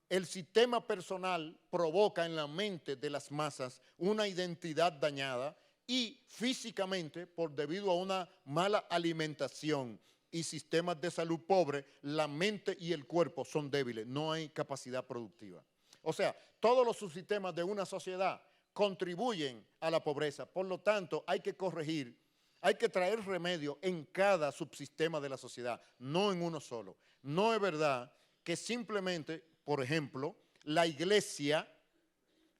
El sistema personal provoca en la mente de las masas una identidad dañada y físicamente, debido a una mala alimentación y sistemas de salud pobres, la mente y el cuerpo son débiles, no hay capacidad productiva. O sea, todos los subsistemas de una sociedad contribuyen a la pobreza. Por lo tanto, hay que corregir, hay que traer remedio en cada subsistema de la sociedad, no en uno solo. No es verdad que simplemente, por ejemplo, la iglesia,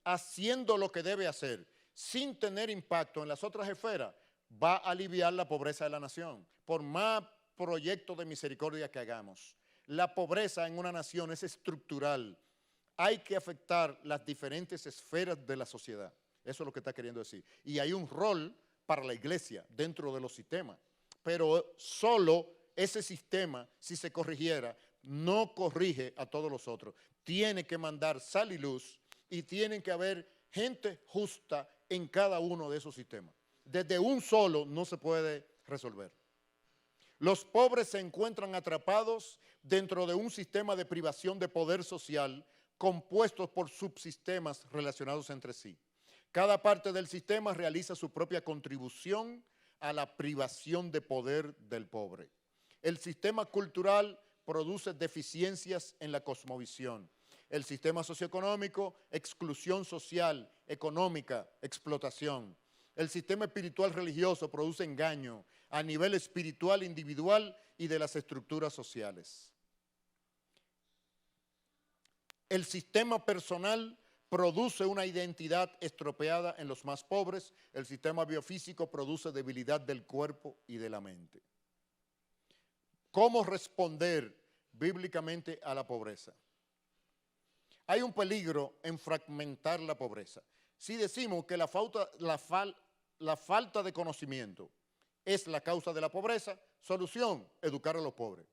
haciendo lo que debe hacer, sin tener impacto en las otras esferas, va a aliviar la pobreza de la nación. Por más proyectos de misericordia que hagamos, la pobreza en una nación es estructural. Hay que afectar las diferentes esferas de la sociedad. Eso es lo que está queriendo decir. Y hay un rol para la iglesia dentro de los sistemas. Pero solo ese sistema, si se corrigiera, no corrige a todos los otros. Tiene que mandar sal y luz y tienen que haber gente justa en cada uno de esos sistemas. Desde un solo no se puede resolver. Los pobres se encuentran atrapados dentro de un sistema de privación de poder social compuestos por subsistemas relacionados entre sí. Cada parte del sistema realiza su propia contribución a la privación de poder del pobre. El sistema cultural produce deficiencias en la cosmovisión. El sistema socioeconómico, exclusión social, económica, explotación. El sistema espiritual religioso produce engaño a nivel espiritual individual y de las estructuras sociales. El sistema personal produce una identidad estropeada en los más pobres. El sistema biofísico produce debilidad del cuerpo y de la mente. ¿Cómo responder bíblicamente a la pobreza? Hay un peligro en fragmentar la pobreza. Si decimos que la falta de conocimiento es la causa de la pobreza, solución, educar a los pobres.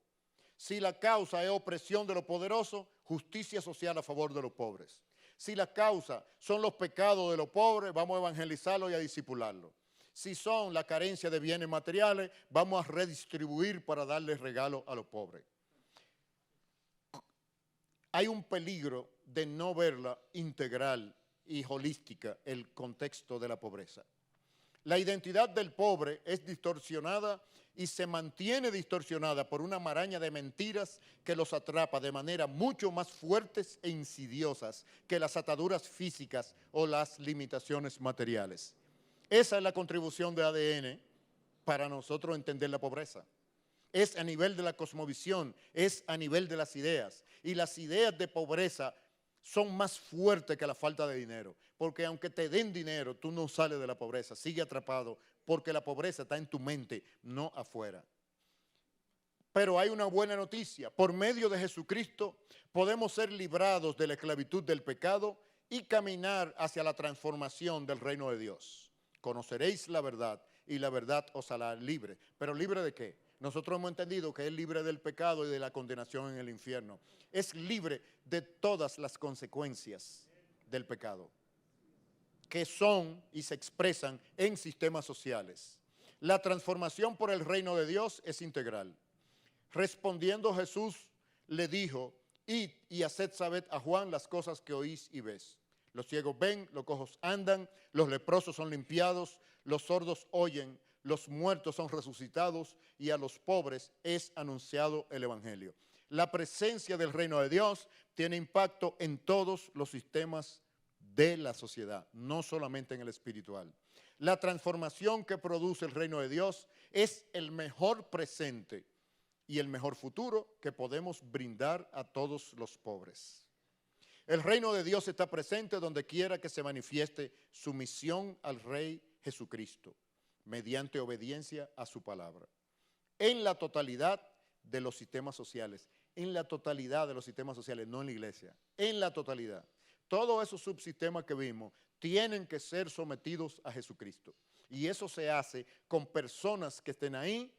Si la causa es opresión de los poderosos, justicia social a favor de los pobres. Si la causa son los pecados de los pobres, vamos a evangelizarlos y a discipularlos. Si son la carencia de bienes materiales, vamos a redistribuir para darles regalos a los pobres. Hay un peligro de no verla integral y holística el contexto de la pobreza. La identidad del pobre es distorsionada y se mantiene distorsionada por una maraña de mentiras que los atrapa de manera mucho más fuertes e insidiosas que las ataduras físicas o las limitaciones materiales. Esa es la contribución de ADN para nosotros entender la pobreza. Es a nivel de la cosmovisión, es a nivel de las ideas. Y las ideas de pobreza son más fuertes que la falta de dinero. Porque aunque te den dinero, tú no sales de la pobreza, sigue atrapado, porque la pobreza está en tu mente, no afuera. Pero hay una buena noticia. Por medio de Jesucristo podemos ser librados de la esclavitud del pecado y caminar hacia la transformación del reino de Dios. Conoceréis la verdad y la verdad os hará libre. ¿Pero libre de qué? Nosotros hemos entendido que es libre del pecado y de la condenación en el infierno. Es libre de todas las consecuencias del pecado, que son y se expresan en sistemas sociales. La transformación por el reino de Dios es integral. Respondiendo Jesús le dijo, id y haced saber a Juan las cosas que oís y ves. Los ciegos ven, los cojos andan, los leprosos son limpiados, los sordos oyen, los muertos son resucitados y a los pobres es anunciado el evangelio. La presencia del reino de Dios tiene impacto en todos los sistemas de la sociedad, no solamente en el espiritual. La transformación que produce el reino de Dios es el mejor presente y el mejor futuro que podemos brindar a todos los pobres. El reino de Dios está presente donde quiera que se manifieste su misión al Rey Jesucristo, mediante obediencia a su palabra. En la totalidad de los sistemas sociales, en la totalidad de los sistemas sociales, no en la iglesia, en la totalidad. Todos esos subsistemas que vimos tienen que ser sometidos a Jesucristo. Y eso se hace con personas que estén ahí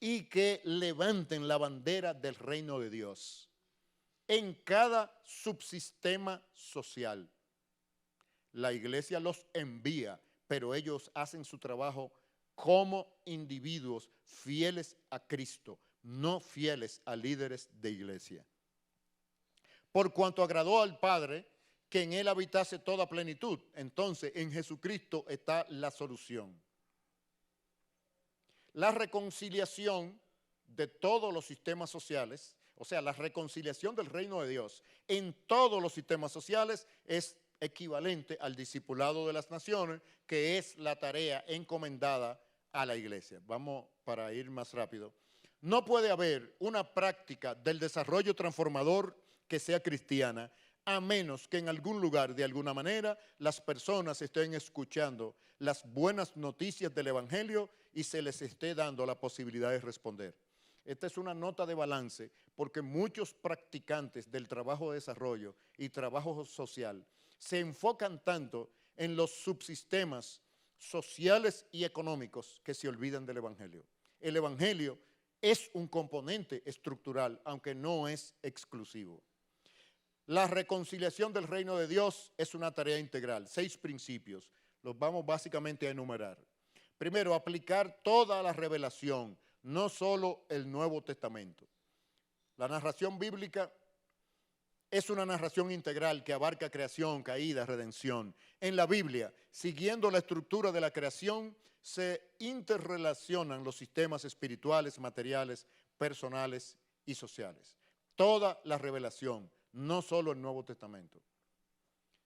y que levanten la bandera del reino de Dios en cada subsistema social. La iglesia los envía, pero ellos hacen su trabajo como individuos fieles a Cristo, no fieles a líderes de iglesia. Por cuanto agradó al Padre que en Él habitase toda plenitud, entonces en Jesucristo está la solución. La reconciliación de todos los sistemas sociales, o sea, la reconciliación del reino de Dios en todos los sistemas sociales es equivalente al discipulado de las naciones, que es la tarea encomendada a la iglesia. Vamos para ir más rápido. No puede haber una práctica del desarrollo transformador que sea cristiana, a menos que en algún lugar, de alguna manera, las personas estén escuchando las buenas noticias del Evangelio y se les esté dando la posibilidad de responder. Esta es una nota de balance porque muchos practicantes del trabajo de desarrollo y trabajo social se enfocan tanto en los subsistemas sociales y económicos que se olvidan del Evangelio. El Evangelio es un componente estructural, aunque no es exclusivo. La reconciliación del reino de Dios es una tarea integral. 6 principios, los vamos básicamente a enumerar. Primero, aplicar toda la revelación, no solo el Nuevo Testamento. La narración bíblica es una narración integral que abarca creación, caída, redención. En la Biblia, siguiendo la estructura de la creación, se interrelacionan los sistemas espirituales, materiales, personales y sociales. Toda la revelación, no solo el Nuevo Testamento.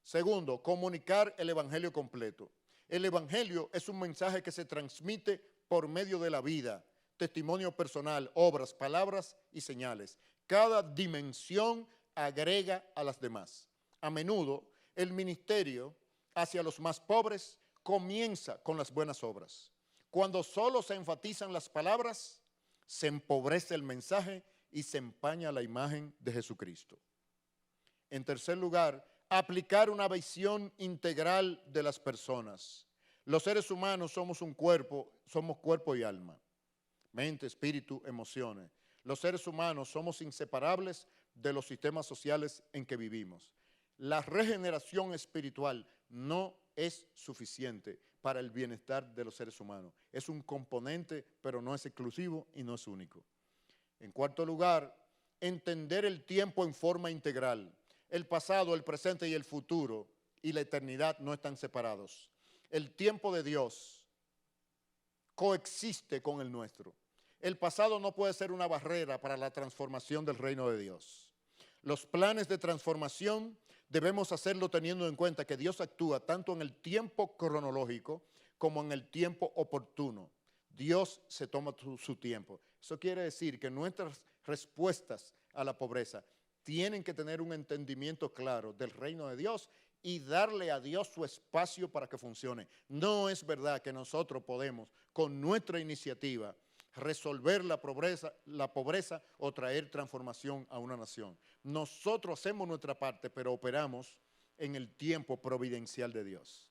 Segundo, comunicar el Evangelio completo. El Evangelio es un mensaje que se transmite por medio de la vida, testimonio personal, obras, palabras y señales. Cada dimensión agrega a las demás. A menudo, el ministerio hacia los más pobres comienza con las buenas obras. Cuando solo se enfatizan las palabras, se empobrece el mensaje y se empaña la imagen de Jesucristo. En tercer lugar, aplicar una visión integral de las personas. Los seres humanos somos cuerpo y alma, mente, espíritu, emociones. Los seres humanos somos inseparables de los sistemas sociales en que vivimos. La regeneración espiritual no es suficiente para el bienestar de los seres humanos. Es un componente, pero no es exclusivo y no es único. En cuarto lugar, entender el tiempo en forma integral. El pasado, el presente y el futuro y la eternidad no están separados. El tiempo de Dios coexiste con el nuestro. El pasado no puede ser una barrera para la transformación del reino de Dios. Los planes de transformación debemos hacerlo teniendo en cuenta que Dios actúa tanto en el tiempo cronológico como en el tiempo oportuno. Dios se toma su tiempo. Eso quiere decir que nuestras respuestas a la pobreza tienen que tener un entendimiento claro del reino de Dios y darle a Dios su espacio para que funcione. No es verdad que nosotros podemos, con nuestra iniciativa, resolver la pobreza o traer transformación a una nación. Nosotros hacemos nuestra parte, pero operamos en el tiempo providencial de Dios.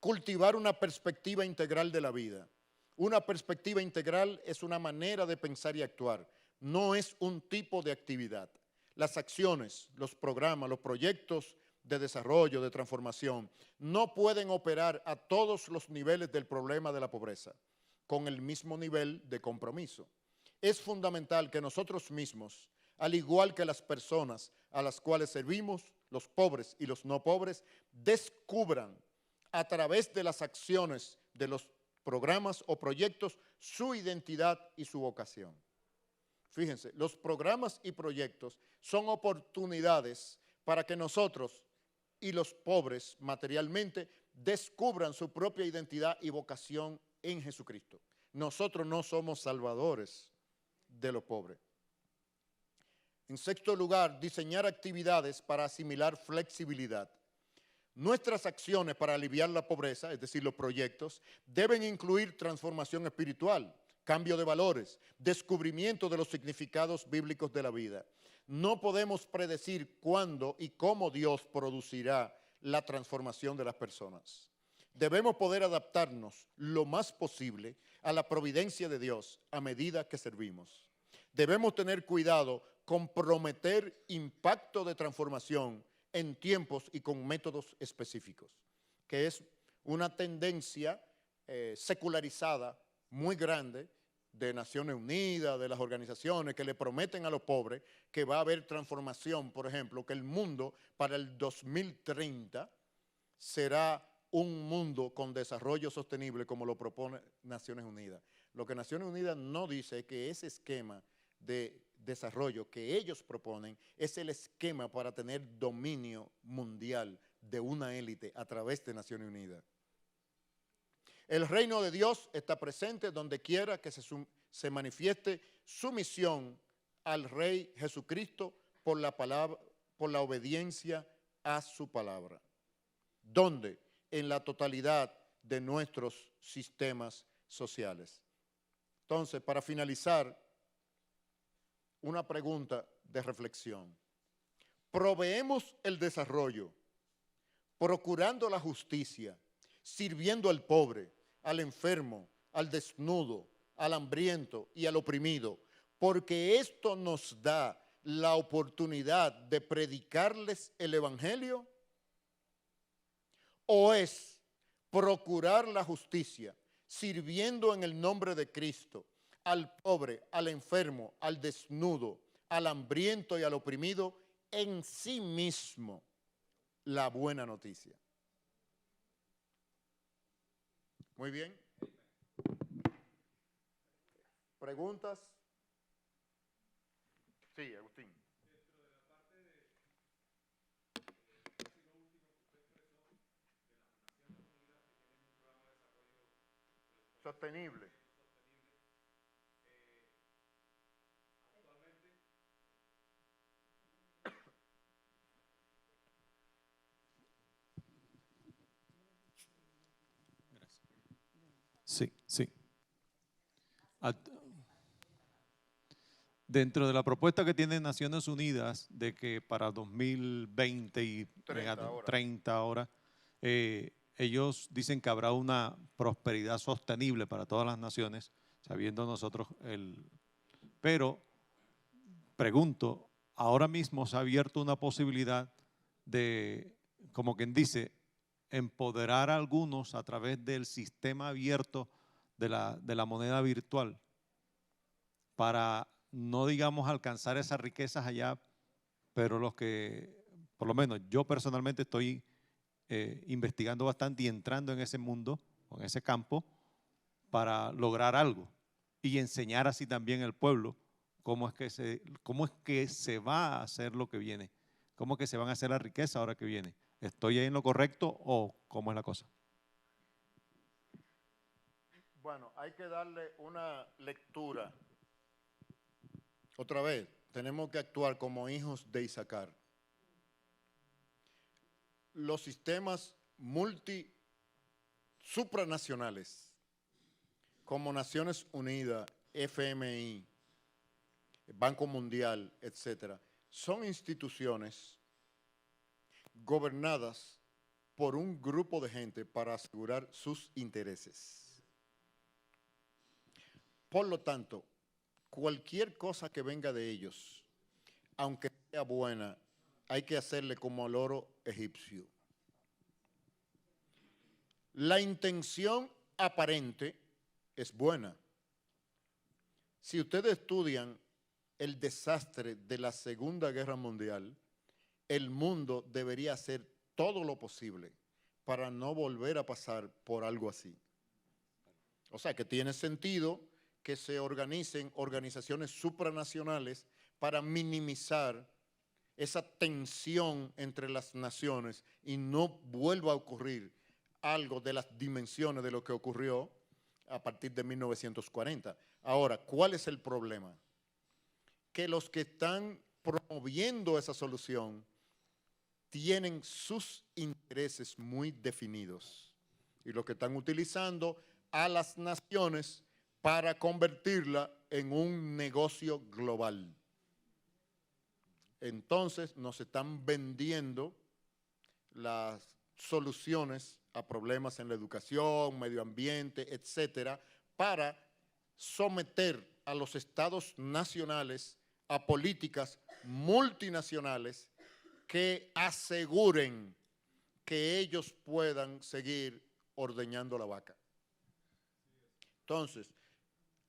Cultivar una perspectiva integral de la vida. Una perspectiva integral es una manera de pensar y actuar, no es un tipo de actividad. Las acciones, los programas, los proyectos de desarrollo, de transformación, no pueden operar a todos los niveles del problema de la pobreza con el mismo nivel de compromiso. Es fundamental que nosotros mismos, al igual que las personas a las cuales servimos, los pobres y los no pobres, descubran a través de las acciones de los programas o proyectos su identidad y su vocación. Fíjense, los programas y proyectos son oportunidades para que nosotros y los pobres materialmente descubran su propia identidad y vocación en Jesucristo. Nosotros no somos salvadores de los pobres. En sexto lugar, diseñar actividades para asimilar flexibilidad. Nuestras acciones para aliviar la pobreza, es decir, los proyectos, deben incluir transformación espiritual, cambio de valores, descubrimiento de los significados bíblicos de la vida. No podemos predecir cuándo y cómo Dios producirá la transformación de las personas. Debemos poder adaptarnos lo más posible a la providencia de Dios a medida que servimos. Debemos tener cuidado con prometer impacto de transformación en tiempos y con métodos específicos, que es una tendencia secularizada muy grande de Naciones Unidas, de las organizaciones que le prometen a los pobres que va a haber transformación, por ejemplo, que el mundo para el 2030 será un mundo con desarrollo sostenible como lo propone Naciones Unidas. Lo que Naciones Unidas no dice es que ese esquema de desarrollo que ellos proponen es el esquema para tener dominio mundial de una élite a través de Naciones Unidas. El reino de Dios está presente donde quiera que se manifieste su misión al Rey Jesucristo por la obediencia a su palabra. ¿Dónde? En la totalidad de nuestros sistemas sociales. Entonces, para finalizar, una pregunta de reflexión. ¿Proveemos el desarrollo procurando la justicia, sirviendo al pobre, al enfermo, al desnudo, al hambriento y al oprimido, porque esto nos da la oportunidad de predicarles el evangelio, o es procurar la justicia, sirviendo en el nombre de Cristo, al pobre, al enfermo, al desnudo, al hambriento y al oprimido, en sí mismo la buena noticia. Muy bien. ¿Preguntas? Sí, Agustín. Sostenible. Sí, sí. Dentro de la propuesta que tiene Naciones Unidas de que para 2020 y 30 ahora, ellos dicen que habrá una prosperidad sostenible para todas las naciones, sabiendo nosotros Pero, pregunto, ahora mismo se ha abierto una posibilidad de, como quien dice, empoderar a algunos a través del sistema abierto de la moneda virtual para, no digamos, alcanzar esas riquezas allá, pero los que, por lo menos yo personalmente estoy investigando bastante y entrando en ese mundo, en ese campo, para lograr algo y enseñar así también al pueblo cómo es que se va a hacer lo que viene, cómo es que se van a hacer la riqueza ahora que viene. ¿Estoy ahí en lo correcto o cómo es la cosa? Bueno, hay que darle una lectura. Otra vez, tenemos que actuar como hijos de Isaacar. Los sistemas supranacionales, como Naciones Unidas, FMI, Banco Mundial, etcétera, son instituciones gobernadas por un grupo de gente para asegurar sus intereses. Por lo tanto, cualquier cosa que venga de ellos, aunque sea buena, hay que hacerle como al oro egipcio. La intención aparente es buena. Si ustedes estudian el desastre de la Segunda Guerra Mundial, el mundo debería hacer todo lo posible para no volver a pasar por algo así. O sea que tiene sentido que se organicen organizaciones supranacionales para minimizar esa tensión entre las naciones y no vuelva a ocurrir algo de las dimensiones de lo que ocurrió a partir de 1940. Ahora, ¿cuál es el problema? Que los que están promoviendo esa solución tienen sus intereses muy definidos y los que están utilizando a las naciones para convertirla en un negocio global. Entonces nos están vendiendo las soluciones a problemas en la educación, medio ambiente, etcétera, para someter a los estados nacionales a políticas multinacionales que aseguren que ellos puedan seguir ordeñando la vaca. Entonces,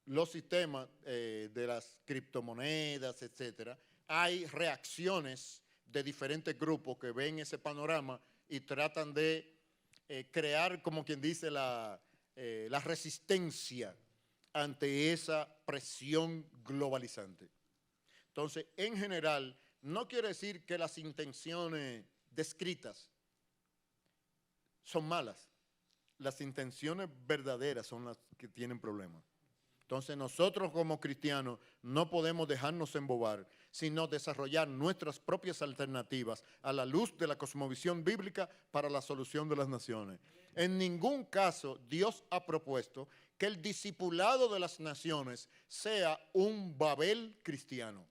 los sistemas de las criptomonedas, etcétera, hay reacciones de diferentes grupos que ven ese panorama y tratan de crear, como quien dice, la resistencia ante esa presión globalizante. Entonces, en general, no quiere decir que las intenciones descritas son malas. Las intenciones verdaderas son las que tienen problemas. Entonces nosotros como cristianos no podemos dejarnos embobar, sino desarrollar nuestras propias alternativas a la luz de la cosmovisión bíblica para la solución de las naciones. En ningún caso Dios ha propuesto que el discipulado de las naciones sea un Babel cristiano,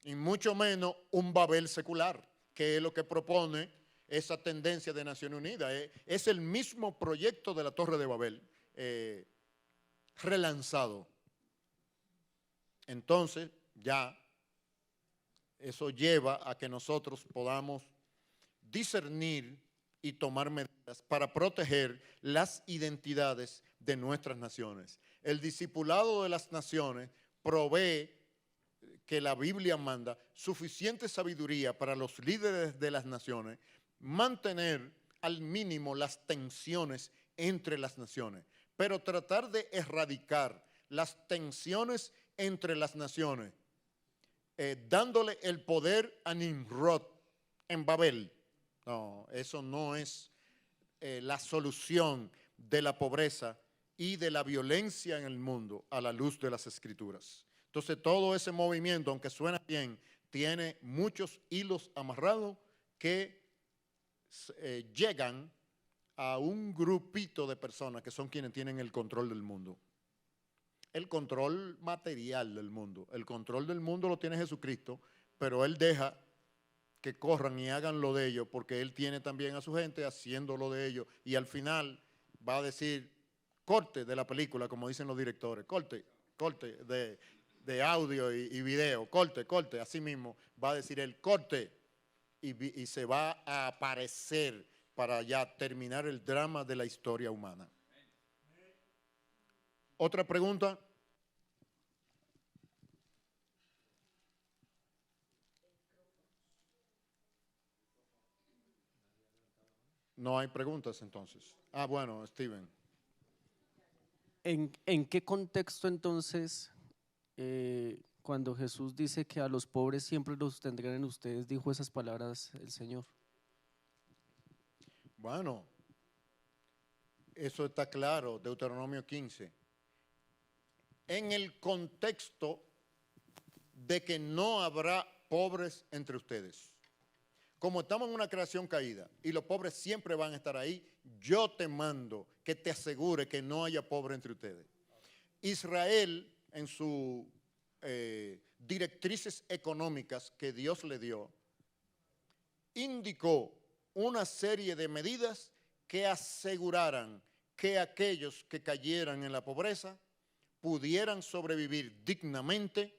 y mucho menos un Babel secular, que es lo que propone esa tendencia de Naciones Unidas. Es el mismo proyecto de la Torre de Babel, relanzado. Entonces, ya eso lleva a que nosotros podamos discernir y tomar medidas para proteger las identidades de nuestras naciones. El discipulado de las naciones provee, que la Biblia manda, suficiente sabiduría para los líderes de las naciones, mantener al mínimo las tensiones entre las naciones, pero tratar de erradicar las tensiones entre las naciones, dándole el poder a Nimrod en Babel. No, eso no es la solución de la pobreza y de la violencia en el mundo a la luz de las Escrituras. Entonces, todo ese movimiento, aunque suena bien, tiene muchos hilos amarrados que llegan a un grupito de personas que son quienes tienen el control del mundo. El control material del mundo. El control del mundo lo tiene Jesucristo, pero Él deja que corran y hagan lo de ellos, porque Él tiene también a su gente haciendo lo de ellos, y al final va a decir, corte de la película, como dicen los directores, corte de audio y video, corte, así mismo va a decir el corte, y se va a aparecer para ya terminar el drama de la historia humana. ¿Otra pregunta? No hay preguntas entonces. Ah, bueno, Steven. ¿En qué contexto entonces, cuando Jesús dice que a los pobres siempre los tendrán en ustedes, dijo esas palabras el Señor? Bueno, eso está claro, Deuteronomio 15. En el contexto de que no habrá pobres entre ustedes. Como estamos en una creación caída y los pobres siempre van a estar ahí, yo te mando que te asegure que no haya pobre entre ustedes. Israel, en sus directrices económicas que Dios le dio, indicó una serie de medidas que aseguraran que aquellos que cayeran en la pobreza pudieran sobrevivir dignamente,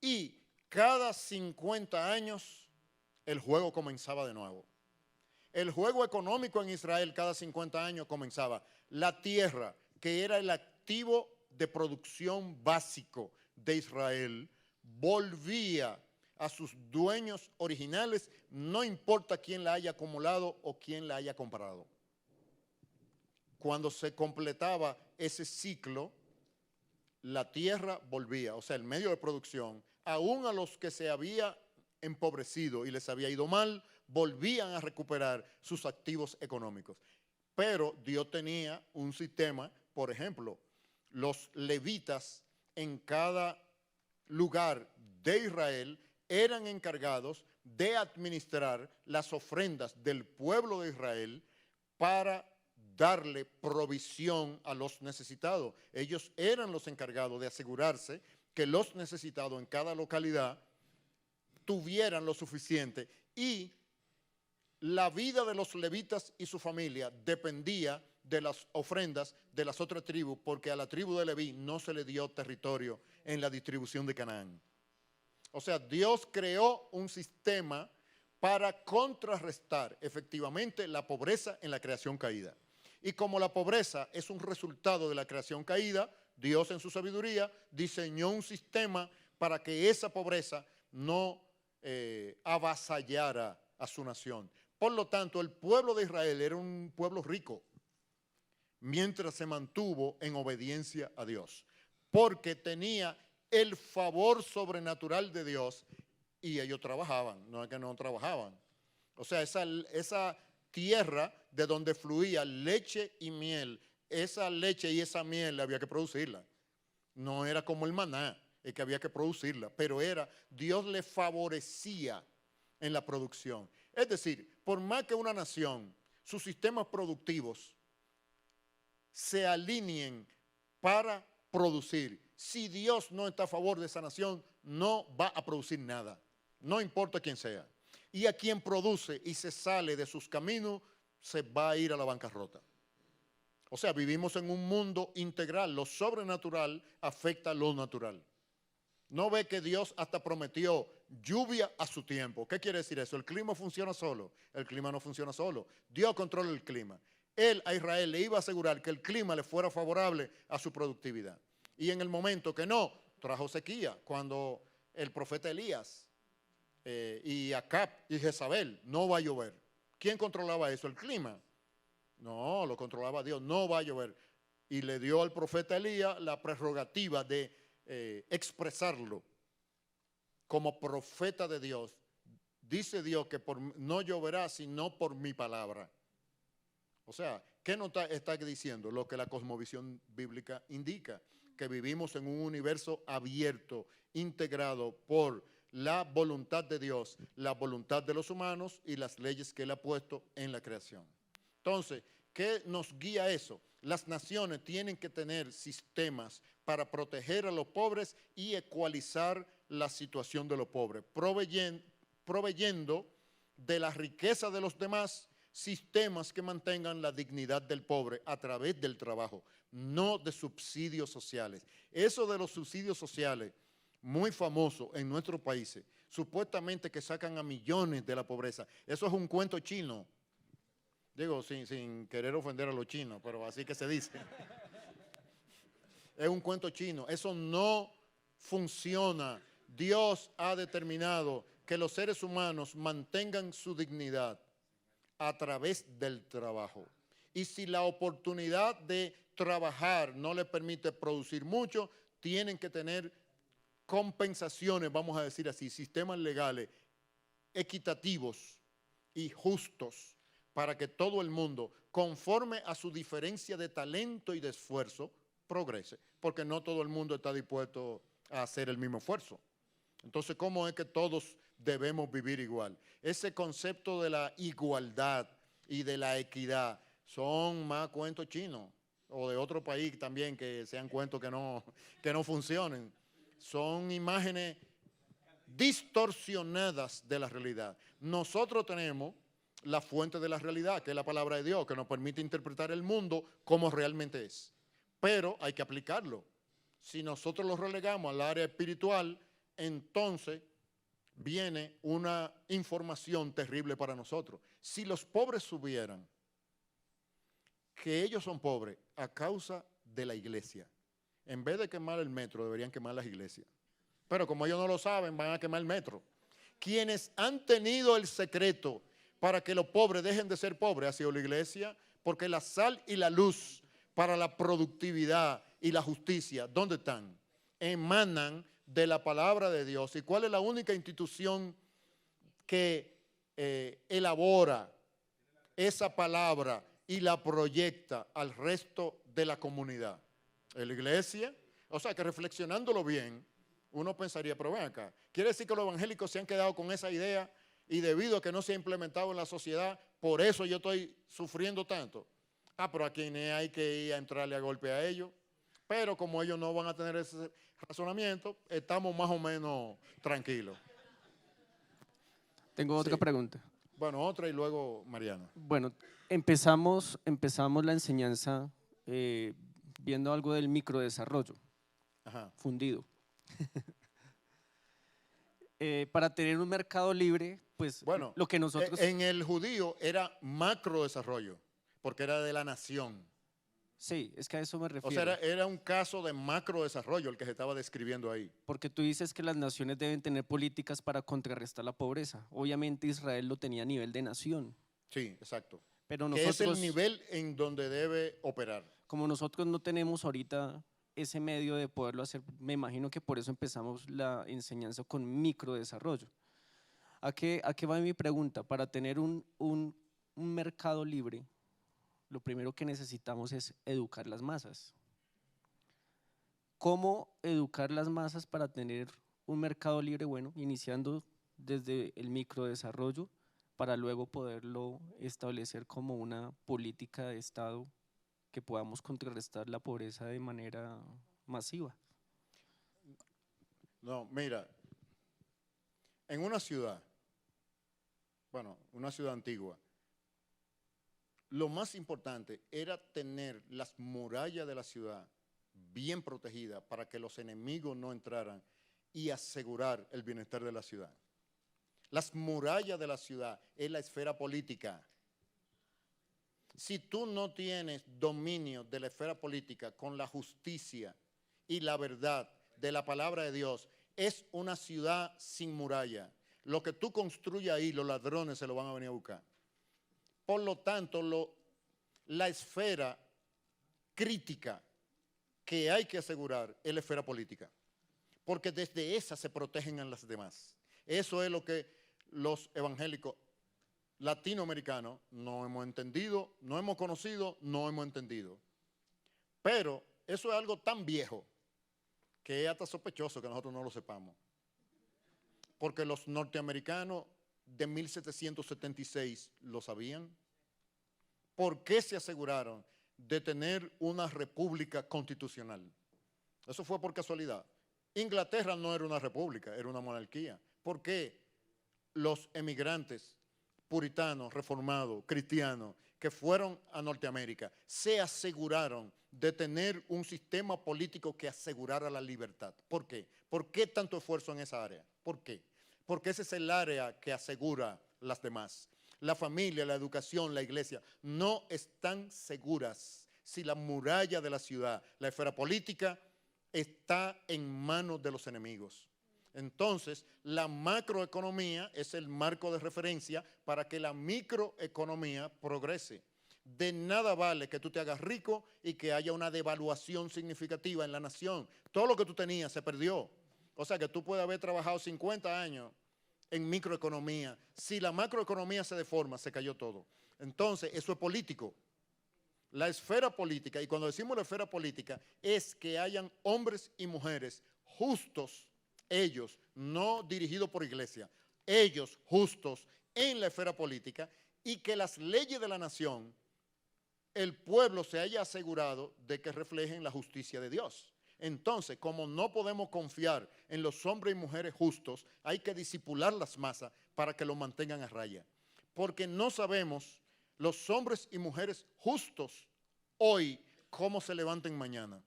y cada 50 años el juego comenzaba de nuevo. El juego económico en Israel cada 50 años comenzaba. La tierra, que era el activo de producción básico de Israel, volvía a sus dueños originales, no importa quién la haya acumulado o quién la haya comprado. Cuando se completaba ese ciclo, la tierra volvía, o sea, el medio de producción, aún a los que se había empobrecido y les había ido mal, volvían a recuperar sus activos económicos. Pero Dios tenía un sistema, por ejemplo, los levitas en cada lugar de Israel eran encargados de administrar las ofrendas del pueblo de Israel para darle provisión a los necesitados. Ellos eran los encargados de asegurarse que los necesitados en cada localidad tuvieran lo suficiente, y la vida de los levitas y su familia dependía de las ofrendas de las otras tribus, porque a la tribu de Leví no se le dio territorio en la distribución de Canaán. O sea, Dios creó un sistema para contrarrestar efectivamente la pobreza en la creación caída. Y como la pobreza es un resultado de la creación caída, Dios en su sabiduría diseñó un sistema para que esa pobreza no avasallara a su nación. Por lo tanto, el pueblo de Israel era un pueblo rico mientras se mantuvo en obediencia a Dios, porque tenía el favor sobrenatural de Dios, y ellos trabajaban, no es que no trabajaban. O sea, esa tierra de donde fluía leche y miel, esa leche y esa miel había que producirla. No era como el maná, es que había que producirla, pero Dios le favorecía en la producción. Es decir, por más que una nación, sus sistemas productivos se alineen para producir, si Dios no está a favor de esa nación, no va a producir nada, no importa quién sea. Y a quien produce y se sale de sus caminos, se va a ir a la bancarrota. O sea, vivimos en un mundo integral. Lo sobrenatural afecta a lo natural. No ve que Dios hasta prometió lluvia a su tiempo. ¿Qué quiere decir eso? El clima funciona solo. El clima no funciona solo. Dios controla el clima. Él a Israel le iba a asegurar que el clima le fuera favorable a su productividad. Y en el momento que no, trajo sequía. Cuando el profeta Elías y Acab y Jezabel, no va a llover. ¿Quién controlaba eso? ¿El clima? No, lo controlaba Dios, no va a llover. Y le dio al profeta Elías la prerrogativa de expresarlo como profeta de Dios. Dice Dios que no lloverá sino por mi palabra. O sea, ¿qué nos está diciendo? Lo que la cosmovisión bíblica indica, que vivimos en un universo abierto, integrado por la voluntad de Dios, la voluntad de los humanos y las leyes que Él ha puesto en la creación. Entonces, ¿qué nos guía eso? Las naciones tienen que tener sistemas para proteger a los pobres y ecualizar la situación de los pobres, proveyendo de la riqueza de los demás sistemas que mantengan la dignidad del pobre a través del trabajo, no de subsidios sociales. Eso de los subsidios sociales, muy famoso en nuestros países, supuestamente que sacan a millones de la pobreza, eso es un cuento chino. Digo, sin querer ofender a los chinos, pero así que se dice. Es un cuento chino. Eso no funciona. Dios ha determinado que los seres humanos mantengan su dignidad a través del trabajo. Y si la oportunidad de trabajar no les permite producir mucho, tienen que tener compensaciones, vamos a decir así, sistemas legales equitativos y justos, para que todo el mundo, conforme a su diferencia de talento y de esfuerzo, progrese, porque no todo el mundo está dispuesto a hacer el mismo esfuerzo. Entonces, ¿cómo es que todos debemos vivir igual? Ese concepto de la igualdad y de la equidad son más cuentos chinos, o de otro país también que sean cuentos que no funcionen. Son imágenes distorsionadas de la realidad. Nosotros tenemos la fuente de la realidad, que es la palabra de Dios, que nos permite interpretar el mundo como realmente es. Pero hay que aplicarlo. Si nosotros lo relegamos al área espiritual, entonces viene una información terrible para nosotros. Si los pobres supieran que ellos son pobres a causa de la iglesia, en vez de quemar el metro, deberían quemar las iglesias. Pero como ellos no lo saben, van a quemar el metro. Quienes han tenido el secreto para que los pobres dejen de ser pobres ha sido la iglesia, porque la sal y la luz para la productividad y la justicia, ¿dónde están? Emanan de la palabra de Dios. ¿Y cuál es la única institución que elabora esa palabra y la proyecta al resto de la comunidad? La iglesia. O sea que reflexionándolo bien, uno pensaría, pero ven acá, quiere decir que los evangélicos se han quedado con esa idea y debido a que no se ha implementado en la sociedad, por eso yo estoy sufriendo tanto. Pero a quienes hay que ir a entrarle a golpe a ellos. Pero como ellos no van a tener ese razonamiento, estamos más o menos tranquilos. Tengo otra pregunta. Bueno, otra y luego Mariana. Bueno, empezamos la enseñanza viendo algo del microdesarrollo. Ajá. Fundido. Para tener un mercado libre, pues bueno, lo que nosotros… En el judío era macro desarrollo, porque era de la nación. Sí, es que a eso me refiero. O sea, era un caso de macro desarrollo el que se estaba describiendo ahí. Porque tú dices que las naciones deben tener políticas para contrarrestar la pobreza. Obviamente Israel lo tenía a nivel de nación. Sí, exacto. Pero nosotros, que es el nivel en donde debe operar. Como nosotros no tenemos ahorita ese medio de poderlo hacer, me imagino que por eso empezamos la enseñanza con microdesarrollo. ¿A qué va mi pregunta? Para tener un mercado libre, lo primero que necesitamos es educar las masas. ¿Cómo educar las masas para tener un mercado libre? Bueno, iniciando desde el microdesarrollo para luego poderlo establecer como una política de Estado que podamos contrarrestar la pobreza de manera masiva. No, mira, en una ciudad bueno, una ciudad antigua, lo más importante era tener las murallas de la ciudad bien protegidas para que los enemigos no entraran y asegurar el bienestar de la ciudad. Las murallas de la ciudad es la esfera política. Si tú no tienes dominio de la esfera política con la justicia y la verdad de la palabra de Dios, es una ciudad sin muralla. Lo que tú construyas ahí, los ladrones se lo van a venir a buscar. Por lo tanto, la esfera crítica que hay que asegurar es la esfera política, porque desde esa se protegen a las demás. Eso es lo que los evangélicos latinoamericanos no hemos entendido, no hemos conocido, no hemos entendido. Pero eso es algo tan viejo que es hasta sospechoso que nosotros no lo sepamos. Porque los norteamericanos de 1776 lo sabían. ¿Por qué se aseguraron de tener una república constitucional? Eso fue por casualidad. Inglaterra no era una república, era una monarquía. ¿Por qué los emigrantes puritanos, reformados, cristianos, que fueron a Norteamérica, se aseguraron de tener un sistema político que asegurara la libertad? ¿Por qué? ¿Por qué tanto esfuerzo en esa área? ¿Por qué? Porque ese es el área que asegura las demás. La familia, la educación, la iglesia no están seguras si la muralla de la ciudad, la esfera política, está en manos de los enemigos. Entonces, la macroeconomía es el marco de referencia para que la microeconomía progrese. De nada vale que tú te hagas rico y que haya una devaluación significativa en la nación. Todo lo que tú tenías se perdió. O sea que tú puedes haber trabajado 50 años en microeconomía. Si la macroeconomía se deforma, se cayó todo. Entonces, eso es político. La esfera política, y cuando decimos la esfera política, es que hayan hombres y mujeres justos, ellos, no dirigidos por iglesia, ellos justos en la esfera política, y que las leyes de la nación, el pueblo se haya asegurado de que reflejen la justicia de Dios. Entonces, como no podemos confiar en los hombres y mujeres justos, hay que disipular las masas para que lo mantengan a raya. Porque no sabemos los hombres y mujeres justos hoy cómo se levanten mañana.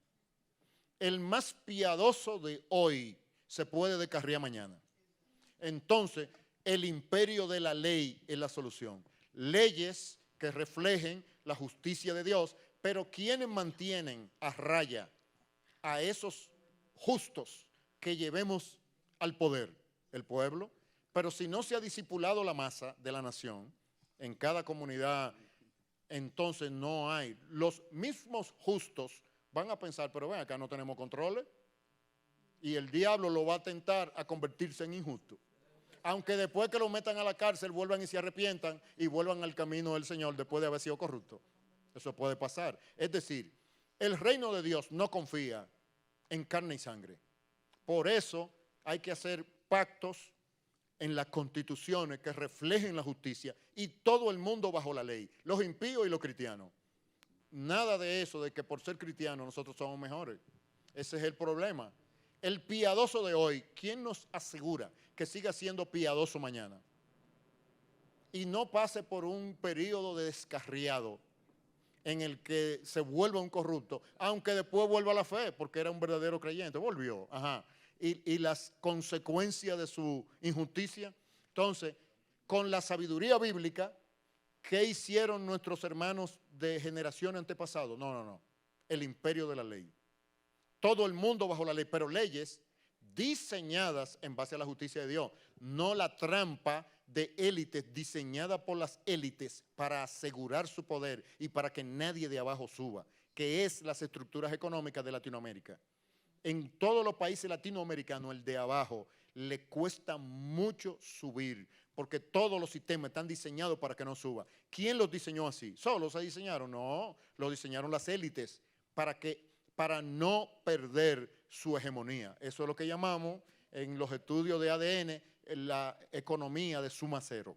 El más piadoso de hoy se puede descarriar mañana. Entonces, el imperio de la ley es la solución. Leyes que reflejen la justicia de Dios, pero ¿quiénes mantienen a raya a esos justos que llevemos al poder? El pueblo. Pero si no se ha discipulado la masa de la nación, en cada comunidad, entonces no hay. Los mismos justos van a pensar, pero ven, acá no tenemos controles. Y el diablo lo va a tentar a convertirse en injusto. Aunque después que lo metan a la cárcel vuelvan y se arrepientan y vuelvan al camino del Señor después de haber sido corrupto. Eso puede pasar. Es decir, el reino de Dios no confía en carne y sangre. Por eso hay que hacer pactos en las constituciones que reflejen la justicia y todo el mundo bajo la ley, los impíos y los cristianos. Nada de eso de que por ser cristianos nosotros somos mejores. Ese es el problema. El piadoso de hoy, ¿quién nos asegura que siga siendo piadoso mañana? Y no pase por un periodo de descarriado en el que se vuelva un corrupto, aunque después vuelva a la fe, porque era un verdadero creyente, volvió. Ajá. Y las consecuencias de su injusticia. Entonces, con la sabiduría bíblica, ¿qué hicieron nuestros hermanos de generación antepasado? No. El imperio de la ley. Todo el mundo bajo la ley, pero leyes diseñadas en base a la justicia de Dios, no la trampa de élites diseñada por las élites para asegurar su poder y para que nadie de abajo suba, que es las estructuras económicas de Latinoamérica. En todos los países latinoamericanos, el de abajo le cuesta mucho subir, porque todos los sistemas están diseñados para que no suba. ¿Quién los diseñó así? ¿Solos se diseñaron? No, lo diseñaron las élites para no perder su hegemonía. Eso es lo que llamamos en los estudios de ADN la economía de suma cero.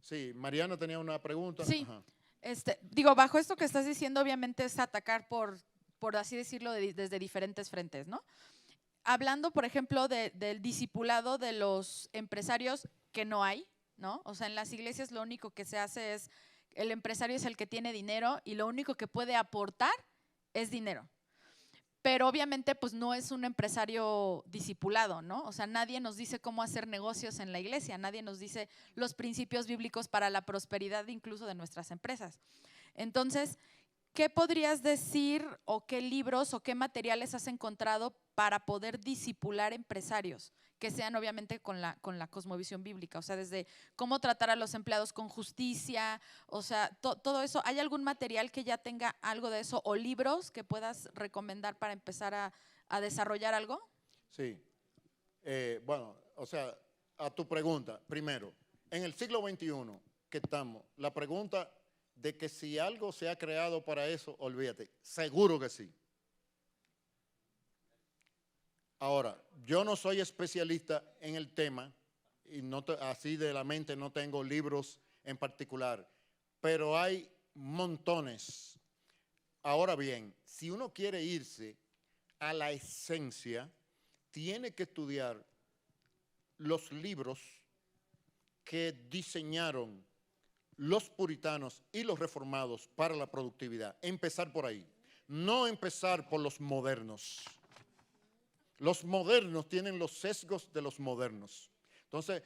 Sí, Mariana tenía una pregunta. Sí, ajá. Bajo esto que estás diciendo, obviamente es atacar por así decirlo, desde diferentes frentes, ¿no? Hablando, por ejemplo, del discipulado de los empresarios, que no hay, ¿no? O sea, en las iglesias lo único que se hace es, el empresario es el que tiene dinero y lo único que puede aportar es dinero. Pero obviamente pues no es un empresario discipulado, ¿no? O sea, nadie nos dice cómo hacer negocios en la iglesia, nadie nos dice los principios bíblicos para la prosperidad incluso de nuestras empresas. Entonces, ¿qué podrías decir o qué libros o qué materiales has encontrado para poder discipular empresarios que sean obviamente con la cosmovisión bíblica? O sea, desde cómo tratar a los empleados con justicia, o sea, todo eso. ¿Hay algún material que ya tenga algo de eso o libros que puedas recomendar para empezar a desarrollar algo? Sí. Bueno, o sea, a tu pregunta, primero, en el siglo XXI que estamos, la pregunta de que si algo se ha creado para eso, olvídate, seguro que sí. Ahora, yo no soy especialista en el tema y no así de la mente no tengo libros en particular, pero hay montones. Ahora bien, si uno quiere irse a la esencia, tiene que estudiar los libros que diseñaron los puritanos y los reformados para la productividad. Empezar por ahí, no empezar por los modernos. Los modernos tienen los sesgos de los modernos. Entonces,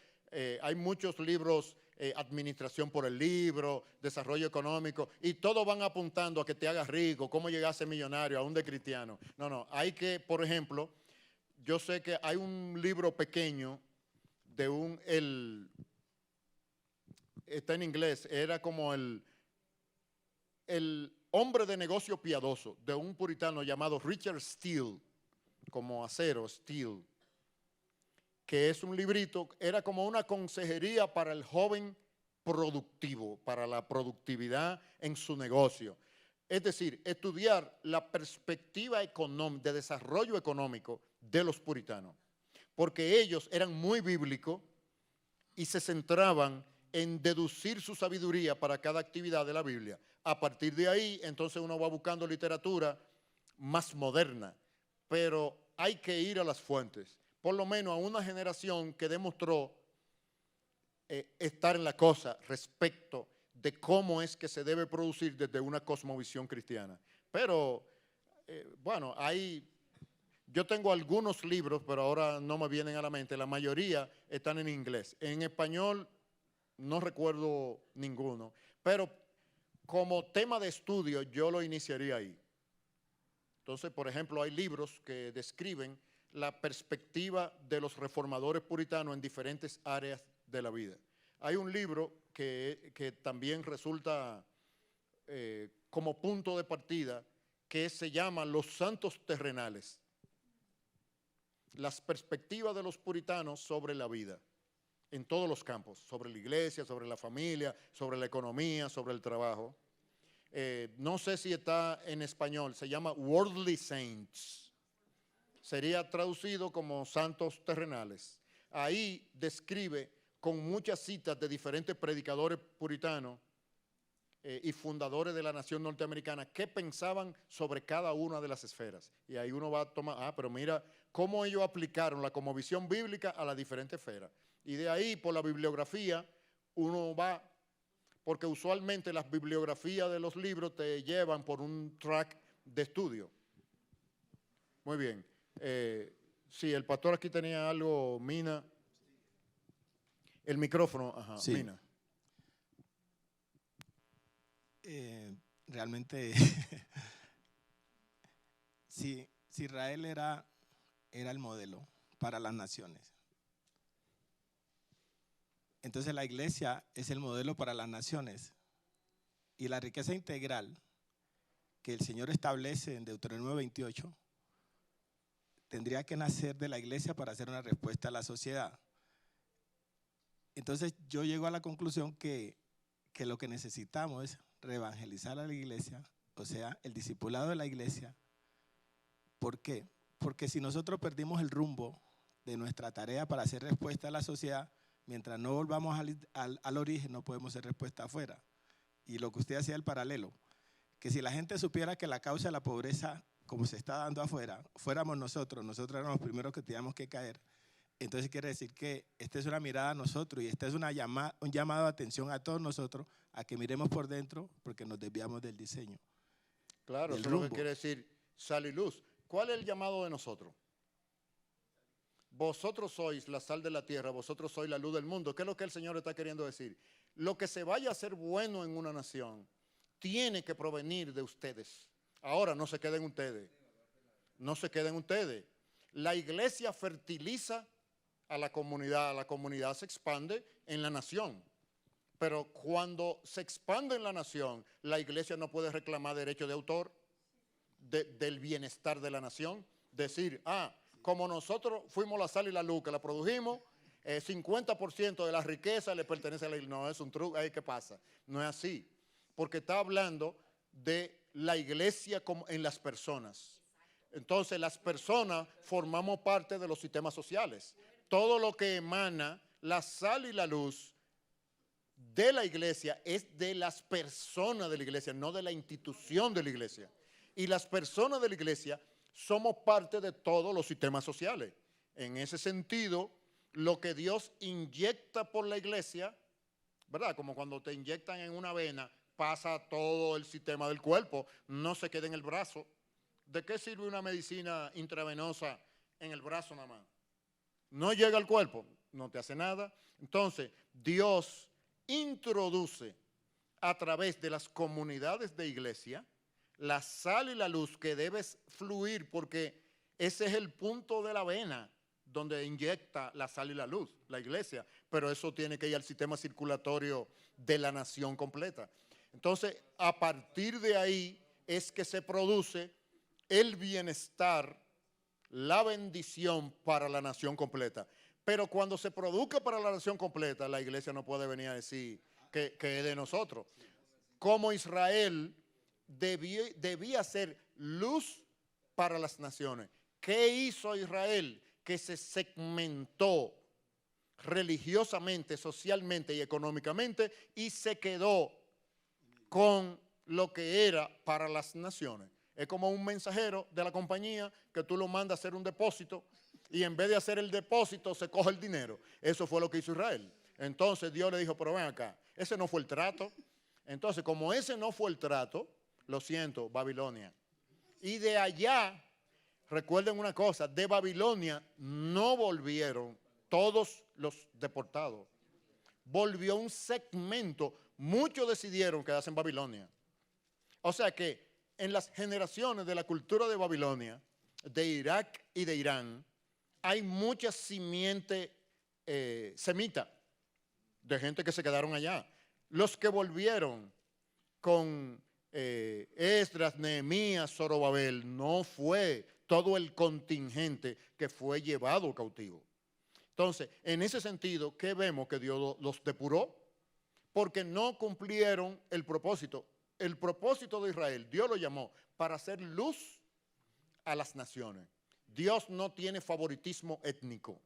hay muchos libros, administración por el libro, desarrollo económico, y todos van apuntando a que te hagas rico, cómo llegar a ser millonario, aún de cristiano. No, hay que, por ejemplo, yo sé que hay un libro pequeño de está en inglés, era como el hombre de negocio piadoso, de un puritano llamado Richard Steele, como acero, steel, que es un librito, era como una consejería para el joven productivo, para la productividad en su negocio. Es decir, estudiar la perspectiva de desarrollo económico de los puritanos, porque ellos eran muy bíblicos y se centraban en deducir su sabiduría para cada actividad de la Biblia. A partir de ahí, entonces uno va buscando literatura más moderna, pero hay que ir a las fuentes, por lo menos a una generación que demostró estar en la cosa respecto de cómo es que se debe producir desde una cosmovisión cristiana. Pero, bueno, yo tengo algunos libros, pero ahora no me vienen a la mente, la mayoría están en inglés. En español no recuerdo ninguno, pero como tema de estudio yo lo iniciaría ahí. Entonces, por ejemplo, hay libros que describen la perspectiva de los reformadores puritanos en diferentes áreas de la vida. Hay un libro que también resulta como punto de partida que se llama Los Santos Terrenales. Las perspectivas de los puritanos sobre la vida, en todos los campos, sobre la iglesia, sobre la familia, sobre la economía, sobre el trabajo. No sé si está en español, se llama Worldly Saints. Sería traducido como santos terrenales. Ahí describe con muchas citas de diferentes predicadores puritanos y fundadores de la nación norteamericana qué pensaban sobre cada una de las esferas. Y ahí uno va a tomar, pero mira cómo ellos aplicaron la cosmovisión bíblica a las diferentes esferas. Y de ahí, por la bibliografía, uno va, porque usualmente las bibliografías de los libros te llevan por un track de estudio. Muy bien. Sí, el pastor aquí tenía algo, Mina. El micrófono, ajá, sí. Mina. Realmente, si Israel era el modelo para las naciones, entonces la iglesia es el modelo para las naciones. Y la riqueza integral que el Señor establece en Deuteronomio 28 tendría que nacer de la iglesia para hacer una respuesta a la sociedad. Entonces yo llego a la conclusión que lo que necesitamos es reevangelizar a la iglesia, o sea, el discipulado de la iglesia. ¿Por qué? Porque si nosotros perdimos el rumbo de nuestra tarea para hacer respuesta a la sociedad, mientras no volvamos al origen, no podemos hacer respuesta afuera. Y lo que usted hacía el paralelo, que si la gente supiera que la causa de la pobreza, como se está dando afuera, fuéramos nosotros éramos los primeros que teníamos que caer, Entonces quiere decir que esta es una mirada a nosotros y esta es un llamado de atención a todos nosotros a que miremos por dentro porque nos desviamos del diseño. Claro, eso es lo que quiere decir sal y luz. ¿Cuál es el llamado de nosotros? Vosotros sois la sal de la tierra, vosotros sois la luz del mundo. ¿Qué es lo que el Señor está queriendo decir? Lo que se vaya a hacer bueno en una nación tiene que provenir de ustedes. Ahora no se queden ustedes. No se queden ustedes. La iglesia fertiliza a la comunidad se expande en la nación. Pero cuando se expande en la nación, la iglesia no puede reclamar derecho de autor del bienestar de la nación. Decir, como nosotros fuimos la sal y la luz que la produjimos, 50% de la riqueza le pertenece a la iglesia. No, es un truco, ¿qué pasa? No es así, porque está hablando de la iglesia como en las personas. Entonces, las personas formamos parte de los sistemas sociales. Todo lo que emana la sal y la luz de la iglesia es de las personas de la iglesia, no de la institución de la iglesia. Y las personas de la iglesia somos parte de todos los sistemas sociales. En ese sentido, lo que Dios inyecta por la iglesia, ¿verdad? Como cuando te inyectan en una vena, pasa a todo el sistema del cuerpo, no se queda en el brazo. ¿De qué sirve una medicina intravenosa en el brazo nada más? No llega al cuerpo, no te hace nada. Entonces, Dios introduce a través de las comunidades de iglesia la sal y la luz que debes fluir, porque ese es el punto de la vena donde inyecta la sal y la luz, la iglesia, pero eso tiene que ir al sistema circulatorio de la nación completa. Entonces, a partir de ahí es que se produce el bienestar, la bendición para la nación completa. Pero cuando se produzca para la nación completa, la iglesia no puede venir a decir que es de nosotros. Como Israel debía ser luz para las naciones. ¿Qué hizo Israel? Que se segmentó religiosamente, socialmente y económicamente y se quedó con lo que era para las naciones. Es como un mensajero de la compañía que tú lo mandas a hacer un depósito y en vez de hacer el depósito se coge el dinero. Eso fue lo que hizo Israel. Entonces Dios le dijo, pero ven acá, ese no fue el trato. Entonces, como ese no fue el trato, lo siento, Babilonia. Y de allá, recuerden una cosa, de Babilonia no volvieron todos los deportados. Volvió un segmento, muchos decidieron quedarse en Babilonia. O sea que en las generaciones de la cultura de Babilonia, de Irak y de Irán, hay mucha simiente semita de gente que se quedaron allá. Los que volvieron con Esdras, Nehemías, Zorobabel, no fue todo el contingente que fue llevado cautivo. Entonces, en ese sentido, ¿qué vemos? Que Dios los depuró porque no cumplieron el propósito. El propósito de Israel, Dios lo llamó para hacer luz a las naciones. Dios no tiene favoritismo étnico.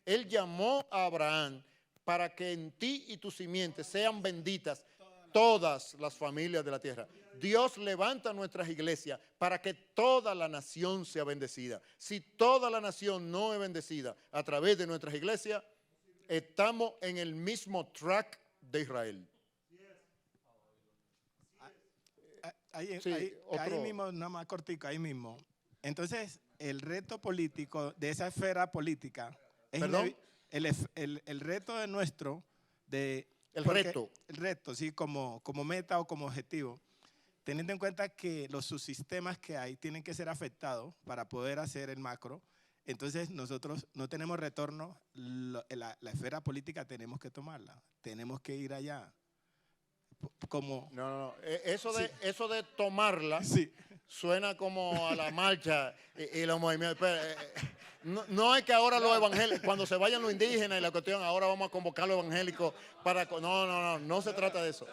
Él llamó a Abraham para que en ti y tus simientes sean benditas todas las familias de la tierra. Dios levanta nuestras iglesias para que toda la nación sea bendecida. Si toda la nación no es bendecida a través de nuestras iglesias, estamos en el mismo track de Israel. Ahí mismo, nada más cortico, ahí mismo. Entonces, el reto político de esa esfera política es el reto de nuestro de el reto, sí, como meta o como objetivo, teniendo en cuenta que los subsistemas que hay tienen que ser afectados para poder hacer el macro. Entonces, nosotros no tenemos retorno, la esfera política tenemos que tomarla, tenemos que ir allá. No. Eso de tomarla sí. Suena como a la marcha y los movimientos. No es que ahora los evangélicos, cuando se vayan los indígenas y la cuestión, ahora vamos a convocar a los evangélicos para... No se trata de eso.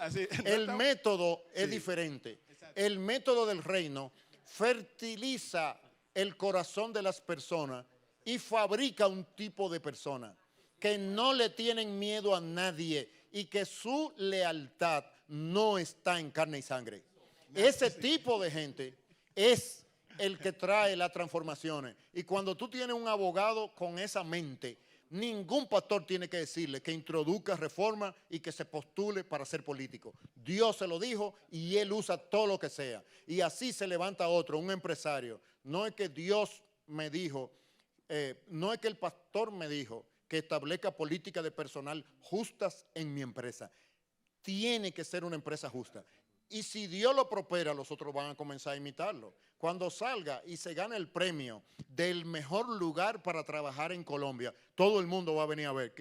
El método es diferente. El método del reino fertiliza el corazón de las personas y fabrica un tipo de persona que no le tienen miedo a nadie y que su lealtad no está en carne y sangre. Ese tipo de gente es el que trae las transformaciones. Y cuando tú tienes un abogado con esa mente, Ningún pastor tiene que decirle que introduzca reforma y que se postule para ser político. Dios se lo dijo y él usa todo lo que sea. Y así se levanta otro, un empresario. No es que Dios me dijo, no es que el pastor me dijo que establezca políticas de personal justas en mi empresa. Tiene que ser una empresa justa. Y si Dios lo prospera, los otros van a comenzar a imitarlo. Cuando salga y se gane el premio del mejor lugar para trabajar en Colombia, todo el mundo va a venir a ver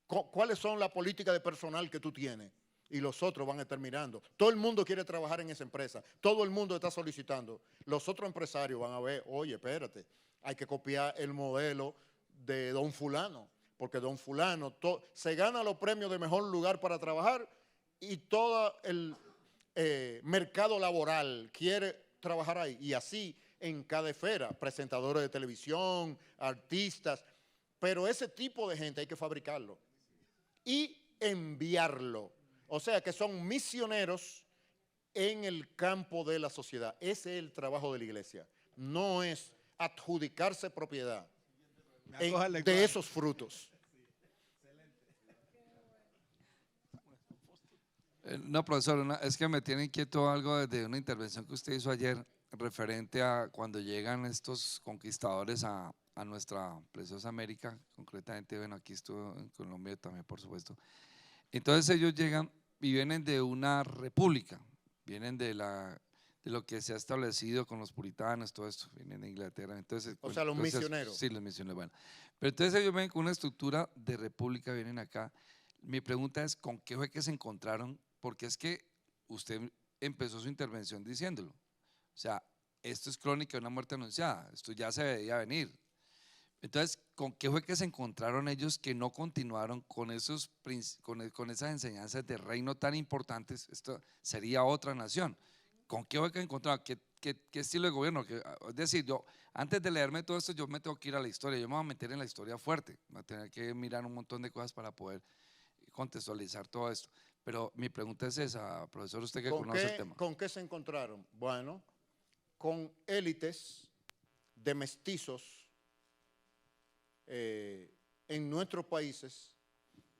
cuáles son las políticas de personal que tú tienes. Y los otros van a estar mirando. Todo el mundo quiere trabajar en esa empresa. Todo el mundo está solicitando. Los otros empresarios van a ver, oye, espérate, hay que copiar el modelo de don fulano. Porque don fulano se gana los premios de mejor lugar para trabajar y todo el mercado laboral quiere trabajar ahí. Y así en cada esfera, presentadores de televisión, artistas. Pero ese tipo de gente hay que fabricarlo y enviarlo. O sea que son misioneros en el campo de la sociedad. Ese es el trabajo de la iglesia. No es adjudicarse propiedad de esos frutos. No, profesor, es que me tiene inquieto algo desde una intervención que usted hizo ayer referente a cuando llegan estos conquistadores a nuestra preciosa América, concretamente, bueno, aquí estuve en Colombia también, por supuesto. Entonces ellos llegan y vienen de una república, vienen de lo que se ha establecido con los puritanos, todo esto, vienen de Inglaterra. Entonces, o sea, los misioneros. Sí, los misioneros, bueno. Pero entonces ellos vienen con una estructura de república, vienen acá. Mi pregunta es, ¿con qué fue que se encontraron? Porque es que usted empezó su intervención diciéndolo. O sea, esto es crónica de una muerte anunciada, esto ya se veía venir. Entonces, ¿con qué fue que se encontraron ellos que no continuaron con esas enseñanzas de reino tan importantes? Esto sería otra nación. ¿Con qué fue que encontraron? ¿Qué estilo de gobierno? Es decir, yo antes de leerme todo esto, yo me tengo que ir a la historia, yo me voy a meter en la historia fuerte, voy a tener que mirar un montón de cosas para poder contextualizar todo esto. Pero mi pregunta es esa, profesor, usted que conoce el tema. ¿Con qué se encontraron? Bueno, con élites de mestizos en nuestros países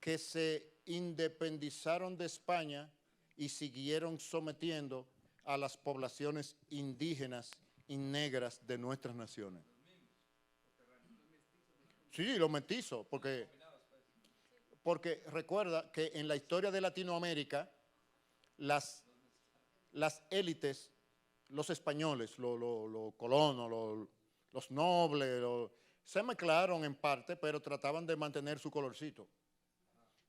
que se independizaron de España y siguieron sometiendo a las poblaciones indígenas y negras de nuestras naciones. Sí, los mestizos, porque recuerda que en la historia de Latinoamérica, las élites, los españoles, los colonos, los nobles, se mezclaron en parte, pero trataban de mantener su colorcito.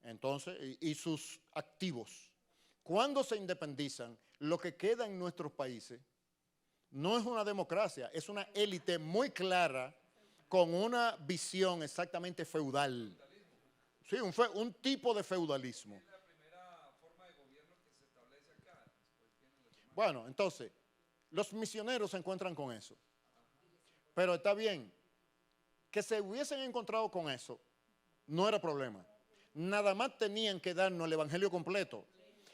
Entonces, y sus activos. Cuando se independizan, lo que queda en nuestros países no es una democracia, es una élite muy clara con una visión exactamente feudal. Sí, un tipo de feudalismo. ¿Es la primera forma de gobierno que se establece acá? Bueno, entonces, los misioneros se encuentran con eso. Pero está bien, que se hubiesen encontrado con eso, no era problema. Nada más tenían que darnos el evangelio completo.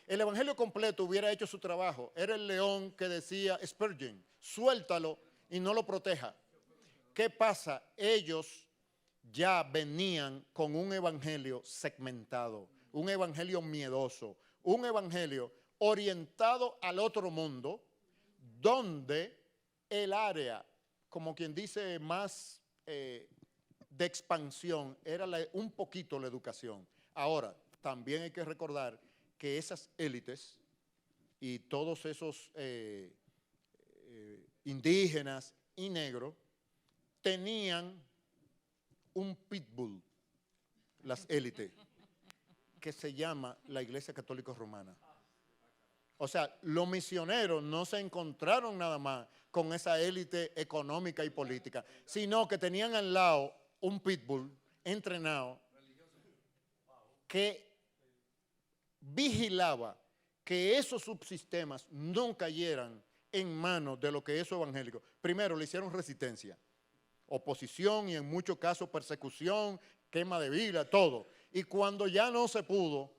El evangelio completo hubiera hecho su trabajo. Era el león que decía Spurgeon, suéltalo y no lo proteja. ¿Qué pasa? Ellos ya venían con un evangelio segmentado, un evangelio miedoso, un evangelio orientado al otro mundo, donde el área, como quien dice, más de expansión era un poquito la educación. Ahora, también hay que recordar que esas élites y todos esos indígenas y negros tenían un pitbull, las élites, que se llama la Iglesia Católica Romana. O sea, los misioneros no se encontraron nada más con esa élite económica y política, sino que tenían al lado un pitbull entrenado que vigilaba que esos subsistemas no cayeran en manos de lo que es evangélico. Primero, le hicieron resistencia, oposición y en muchos casos persecución, quema de vida, todo. Y cuando ya no se pudo,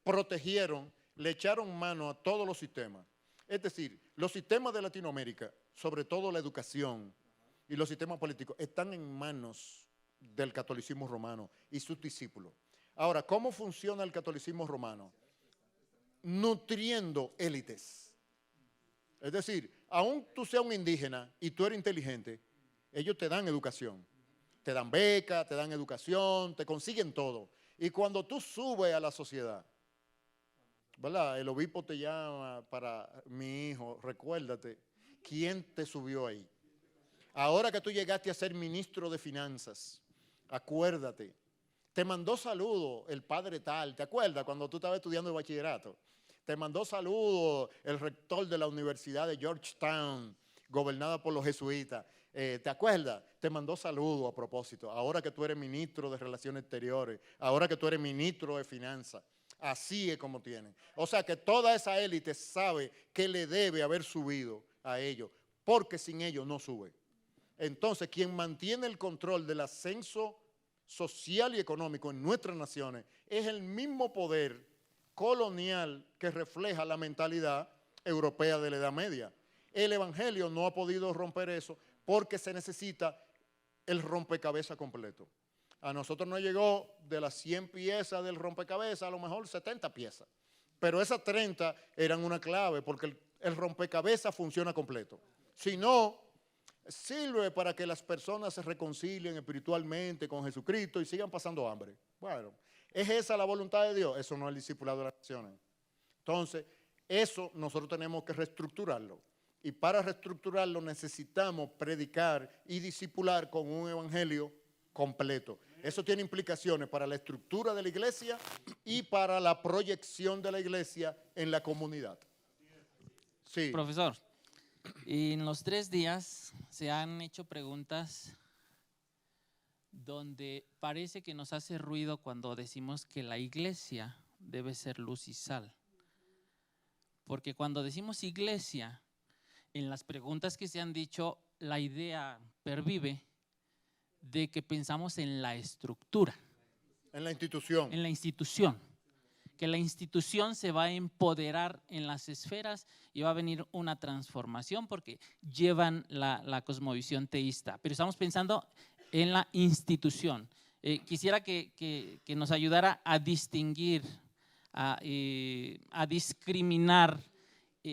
protegieron, le echaron mano a todos los sistemas. Es decir, los sistemas de Latinoamérica, sobre todo la educación y los sistemas políticos, están en manos del catolicismo romano y sus discípulos. Ahora, ¿cómo funciona el catolicismo romano? Nutriendo élites. Es decir, aún tú seas un indígena y tú eres inteligente, ellos te dan educación. Te dan beca, te dan educación, te consiguen todo. Y cuando tú subes a la sociedad, ¿verdad? El obispo te llama para mi hijo, recuérdate, ¿quién te subió ahí? Ahora que tú llegaste a ser ministro de finanzas, acuérdate, te mandó saludo el padre tal, ¿te acuerdas cuando tú estabas estudiando el bachillerato? Te mandó saludo el rector de la Universidad de Georgetown, gobernada por los jesuitas. ¿Te acuerdas? Te mandó saludo a propósito. Ahora que tú eres ministro de Relaciones Exteriores, ahora que tú eres ministro de Finanzas. Así es como tienen. O sea que toda esa élite sabe que le debe haber subido a ellos, porque sin ellos no sube. Entonces, quien mantiene el control del ascenso social y económico en nuestras naciones es el mismo poder colonial que refleja la mentalidad europea de la Edad Media. El Evangelio no ha podido romper eso porque se necesita el rompecabezas completo. A nosotros nos llegó de las 100 piezas del rompecabezas, a lo mejor 70 piezas. Pero esas 30 eran una clave porque el rompecabezas funciona completo. Si no, sirve para que las personas se reconcilien espiritualmente con Jesucristo y sigan pasando hambre. Bueno, ¿es esa la voluntad de Dios? Eso no es el discipulado de las naciones. Entonces, eso nosotros tenemos que reestructurarlo. Y para reestructurarlo necesitamos predicar y discipular con un evangelio completo. Eso tiene implicaciones para la estructura de la iglesia y para la proyección de la iglesia en la comunidad. Sí. Profesor, en los 3 días se han hecho preguntas donde parece que nos hace ruido cuando decimos que la iglesia debe ser luz y sal. Porque cuando decimos iglesia, en las preguntas que se han dicho, la idea pervive de que pensamos en la estructura. En la institución. En la institución. Que la institución se va a empoderar en las esferas y va a venir una transformación porque llevan la cosmovisión teísta. Pero estamos pensando en la institución. Quisiera que nos ayudara a distinguir, a discriminar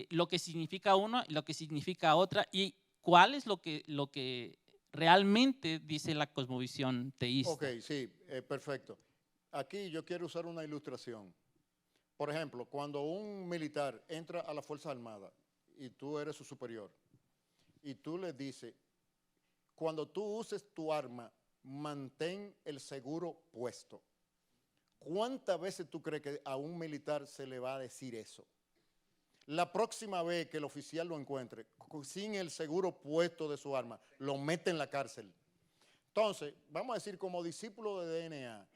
lo que significa uno y lo que significa otra y cuál es lo que realmente dice la cosmovisión teísta. Ok, sí, perfecto. Aquí yo quiero usar una ilustración. Por ejemplo, cuando un militar entra a las Fuerzas Armadas y tú eres su superior y tú le dices, cuando tú uses tu arma, mantén el seguro puesto. ¿Cuántas veces tú crees que a un militar se le va a decir eso? La próxima vez que el oficial lo encuentre sin el seguro puesto de su arma, lo mete en la cárcel. Entonces, vamos a decir como discípulo de DNA,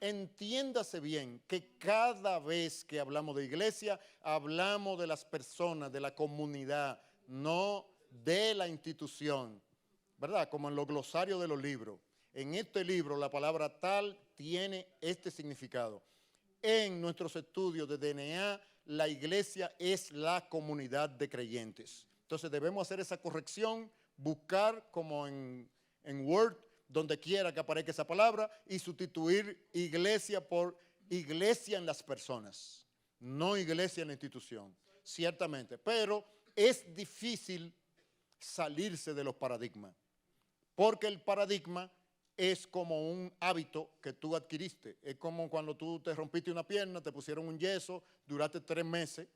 entiéndase bien que cada vez que hablamos de iglesia, hablamos de las personas, de la comunidad, no de la institución, ¿verdad? Como en los glosarios de los libros. En este libro la palabra tal tiene este significado. En nuestros estudios de DNA, la iglesia es la comunidad de creyentes. Entonces debemos hacer esa corrección, buscar como en Word, donde quiera que aparezca esa palabra, y sustituir iglesia por iglesia en las personas, no iglesia en la institución, ciertamente. Pero es difícil salirse de los paradigmas, porque el paradigma es como un hábito que tú adquiriste. Es como cuando tú te rompiste una pierna, te pusieron un yeso, duraste 3 meses.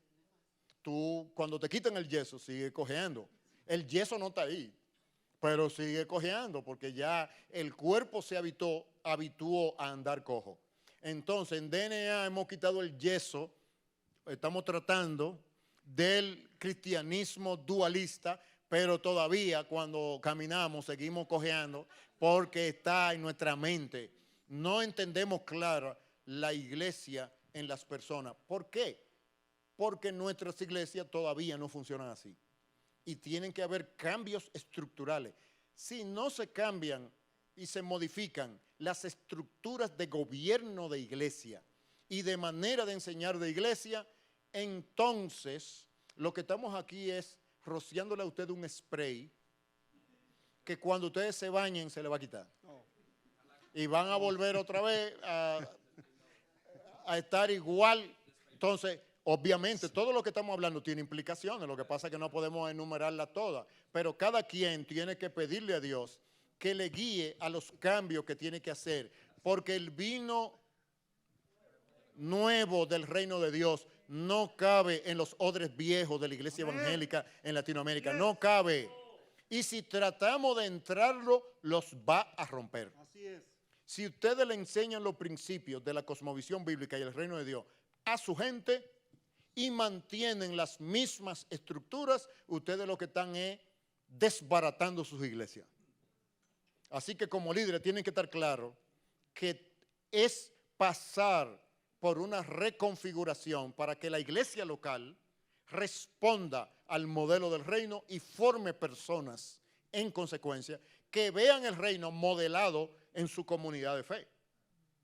Tú, cuando te quitan el yeso, sigue cojeando. El yeso no está ahí, pero sigue cojeando porque ya el cuerpo se habituó a andar cojo. Entonces, en DNA hemos quitado el yeso, estamos tratando del cristianismo dualista, pero todavía cuando caminamos seguimos cojeando porque está en nuestra mente. No entendemos claro la iglesia en las personas. ¿Por qué? Porque nuestras iglesias todavía no funcionan así. Y tienen que haber cambios estructurales. Si no se cambian y se modifican las estructuras de gobierno de iglesia y de manera de enseñar de iglesia, entonces lo que estamos aquí es rociándole a usted un spray que cuando ustedes se bañen se le va a quitar. y van a volver otra vez a estar igual. Entonces, obviamente, todo lo que estamos hablando tiene implicaciones, lo que pasa es que no podemos enumerarlas todas, pero cada quien tiene que pedirle a Dios que le guíe a los cambios que tiene que hacer, porque el vino nuevo del reino de Dios no cabe en los odres viejos de la iglesia evangélica en Latinoamérica, no cabe. Y si tratamos de entrarlo, los va a romper. Así es. Si ustedes le enseñan los principios de la cosmovisión bíblica y el reino de Dios a su gente y mantienen las mismas estructuras, ustedes lo que están es desbaratando sus iglesias. Así que como líderes tienen que estar claros que es pasar por una reconfiguración para que la iglesia local responda al modelo del reino y forme personas en consecuencia que vean el reino modelado en su comunidad de fe,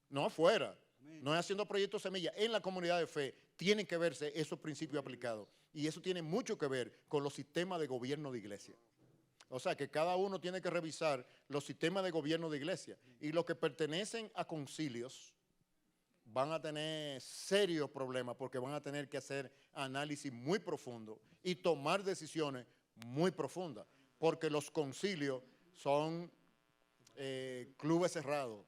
no afuera, no es haciendo proyectos semilla, en la comunidad de fe tienen que verse esos principios aplicados y eso tiene mucho que ver con los sistemas de gobierno de iglesia. O sea que cada uno tiene que revisar los sistemas de gobierno de iglesia y los que pertenecen a concilios van a tener serios problemas porque van a tener que hacer análisis muy profundo y tomar decisiones muy profundas, porque los concilios son clubes cerrados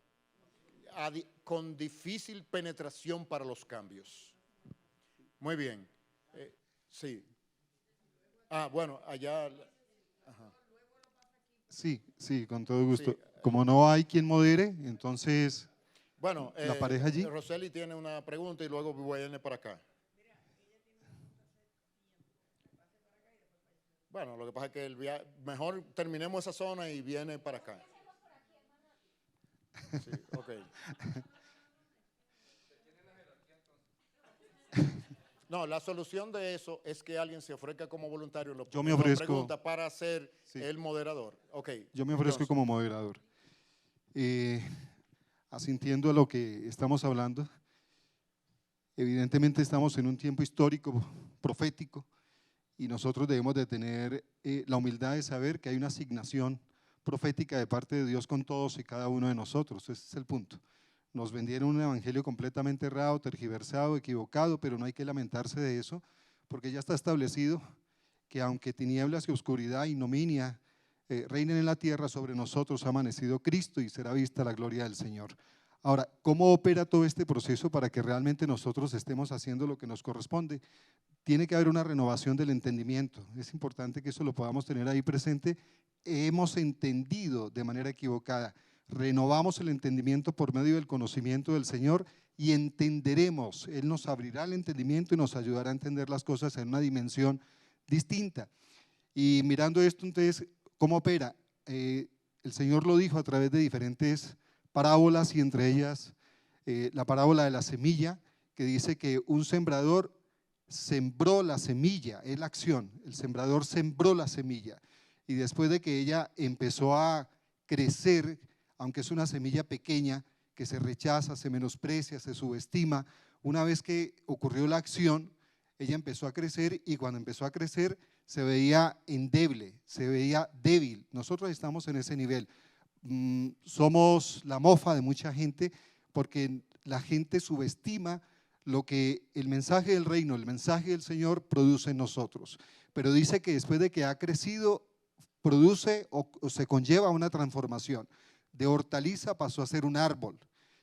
con difícil penetración para los cambios. Muy bien. Sí. Bueno, allá. Ajá. Sí, con todo gusto. Sí. Como no hay quien modere, entonces Bueno, la pareja allí. Roseli tiene una pregunta y luego viene para acá. Bueno, lo que pasa es que mejor terminemos esa zona y viene para acá. Sí, ok. No, la solución de eso es que alguien se ofrezca como voluntario. Yo me ofrezco. Pregunta para ser el moderador. Okay. Yo me ofrezco como moderador. Asintiendo a lo que estamos hablando, evidentemente estamos en un tiempo histórico, profético, y nosotros debemos de tener la humildad de saber que hay una asignación profética de parte de Dios con todos y cada uno de nosotros. Ese es el punto. Nos vendieron un evangelio completamente errado, tergiversado, equivocado, pero no hay que lamentarse de eso, porque ya está establecido que aunque tinieblas y oscuridad, ignominia reinen en la tierra, sobre nosotros ha amanecido Cristo y será vista la gloria del Señor. Ahora, ¿cómo opera todo este proceso para que realmente nosotros estemos haciendo lo que nos corresponde? Tiene que haber una renovación del entendimiento. Es importante que eso lo podamos tener ahí presente. Hemos entendido de manera equivocada. Renovamos el entendimiento por medio del conocimiento del Señor y entenderemos. Él nos abrirá el entendimiento y nos ayudará a entender las cosas en una dimensión distinta. Y mirando esto, entonces, ¿cómo opera? El Señor lo dijo a través de diferentes parábolas y entre ellas la parábola de la semilla, que dice que un sembrador sembró la semilla, es la acción, el sembrador sembró la semilla y después de que ella empezó a crecer, aunque es una semilla pequeña que se rechaza, se menosprecia, se subestima, una vez que ocurrió la acción, ella empezó a crecer y cuando empezó a crecer se veía endeble, se veía débil. Nosotros estamos en ese nivel. Somos la mofa de mucha gente porque la gente subestima lo que el mensaje del reino, el mensaje del Señor produce en nosotros. Pero dice que después de que ha crecido, produce o se conlleva una transformación. De hortaliza pasó a ser un árbol.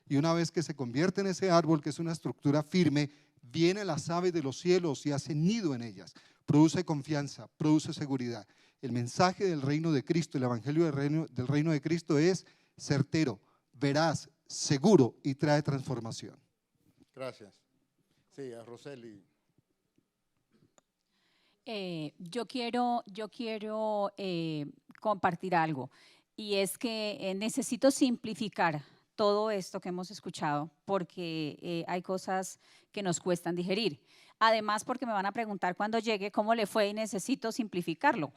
Y una vez que se convierte en ese árbol, que es una estructura firme, vienen las aves de los cielos y hacen nido en ellas. Produce confianza, produce seguridad. El mensaje del reino de Cristo, el evangelio del reino de Cristo es certero, veraz, seguro y trae transformación. Gracias. Sí, a Roseli. Yo quiero compartir algo y es que necesito simplificar todo esto que hemos escuchado porque hay cosas que nos cuestan digerir. Además, porque me van a preguntar cuando llegue cómo le fue y necesito simplificarlo.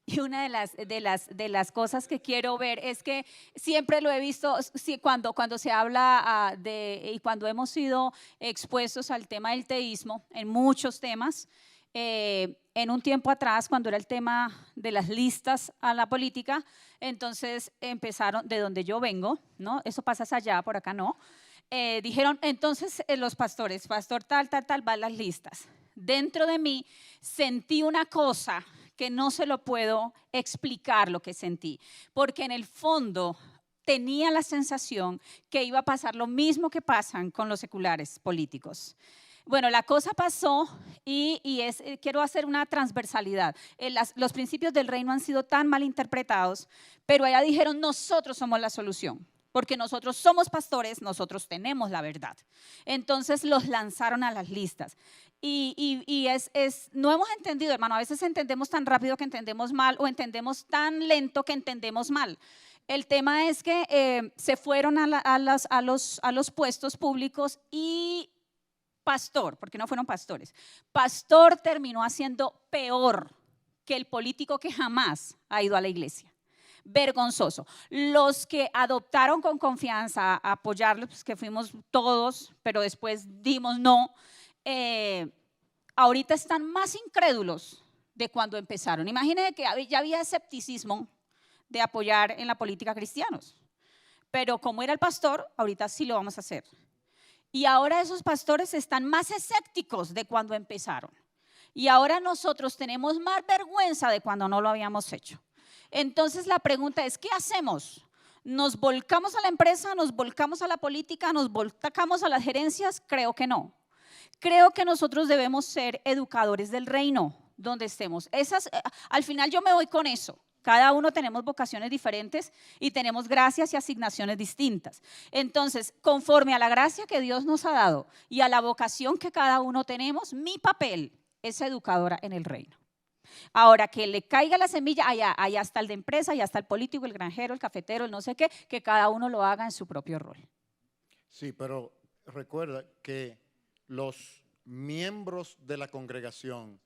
Y una de las cosas que quiero ver es que siempre lo he visto cuando se habla y cuando hemos sido expuestos al tema del teísmo, en muchos temas, En un tiempo atrás, cuando era el tema de las listas a la política, entonces empezaron, de donde yo vengo, ¿no? Eso pasa allá, por acá no. Dijeron, entonces los pastores, pastor tal, van las listas. Dentro de mí sentí una cosa que no se lo puedo explicar lo que sentí, porque en el fondo tenía la sensación que iba a pasar lo mismo que pasan con los seculares políticos. Bueno, la cosa pasó y quiero hacer una transversalidad. Los principios del reino han sido tan mal interpretados, pero allá dijeron, nosotros somos la solución, porque nosotros somos pastores, nosotros tenemos la verdad. Entonces los lanzaron a las listas. No hemos entendido, hermano, a veces entendemos tan rápido que entendemos mal o entendemos tan lento que entendemos mal. El tema es que se fueron a los puestos públicos y pastor, porque no fueron pastores, pastor terminó haciendo peor que el político que jamás ha ido a la iglesia. Vergonzoso. Los que adoptaron con confianza a apoyarlo, pues que fuimos todos, pero después dimos no, ahorita están más incrédulos de cuando empezaron. Imagínense que ya había escepticismo de apoyar en la política cristianos, pero como era el pastor, ahorita sí lo vamos a hacer. Y ahora esos pastores están más escépticos de cuando empezaron. Y ahora nosotros tenemos más vergüenza de cuando no lo habíamos hecho. Entonces la pregunta es, ¿qué hacemos? ¿Nos volcamos a la empresa? ¿Nos volcamos a la política? ¿Nos volcamos a las gerencias? Creo que no. Creo que nosotros debemos ser educadores del reino donde estemos. Al final yo me voy con eso. Cada uno tenemos vocaciones diferentes y tenemos gracias y asignaciones distintas. Entonces, conforme a la gracia que Dios nos ha dado y a la vocación que cada uno tenemos, mi papel es educadora en el reino. Ahora, que le caiga la semilla, allá está el de empresa, allá está el político, el granjero, el cafetero, el no sé qué, que cada uno lo haga en su propio rol. Sí, pero recuerda que los miembros de la congregación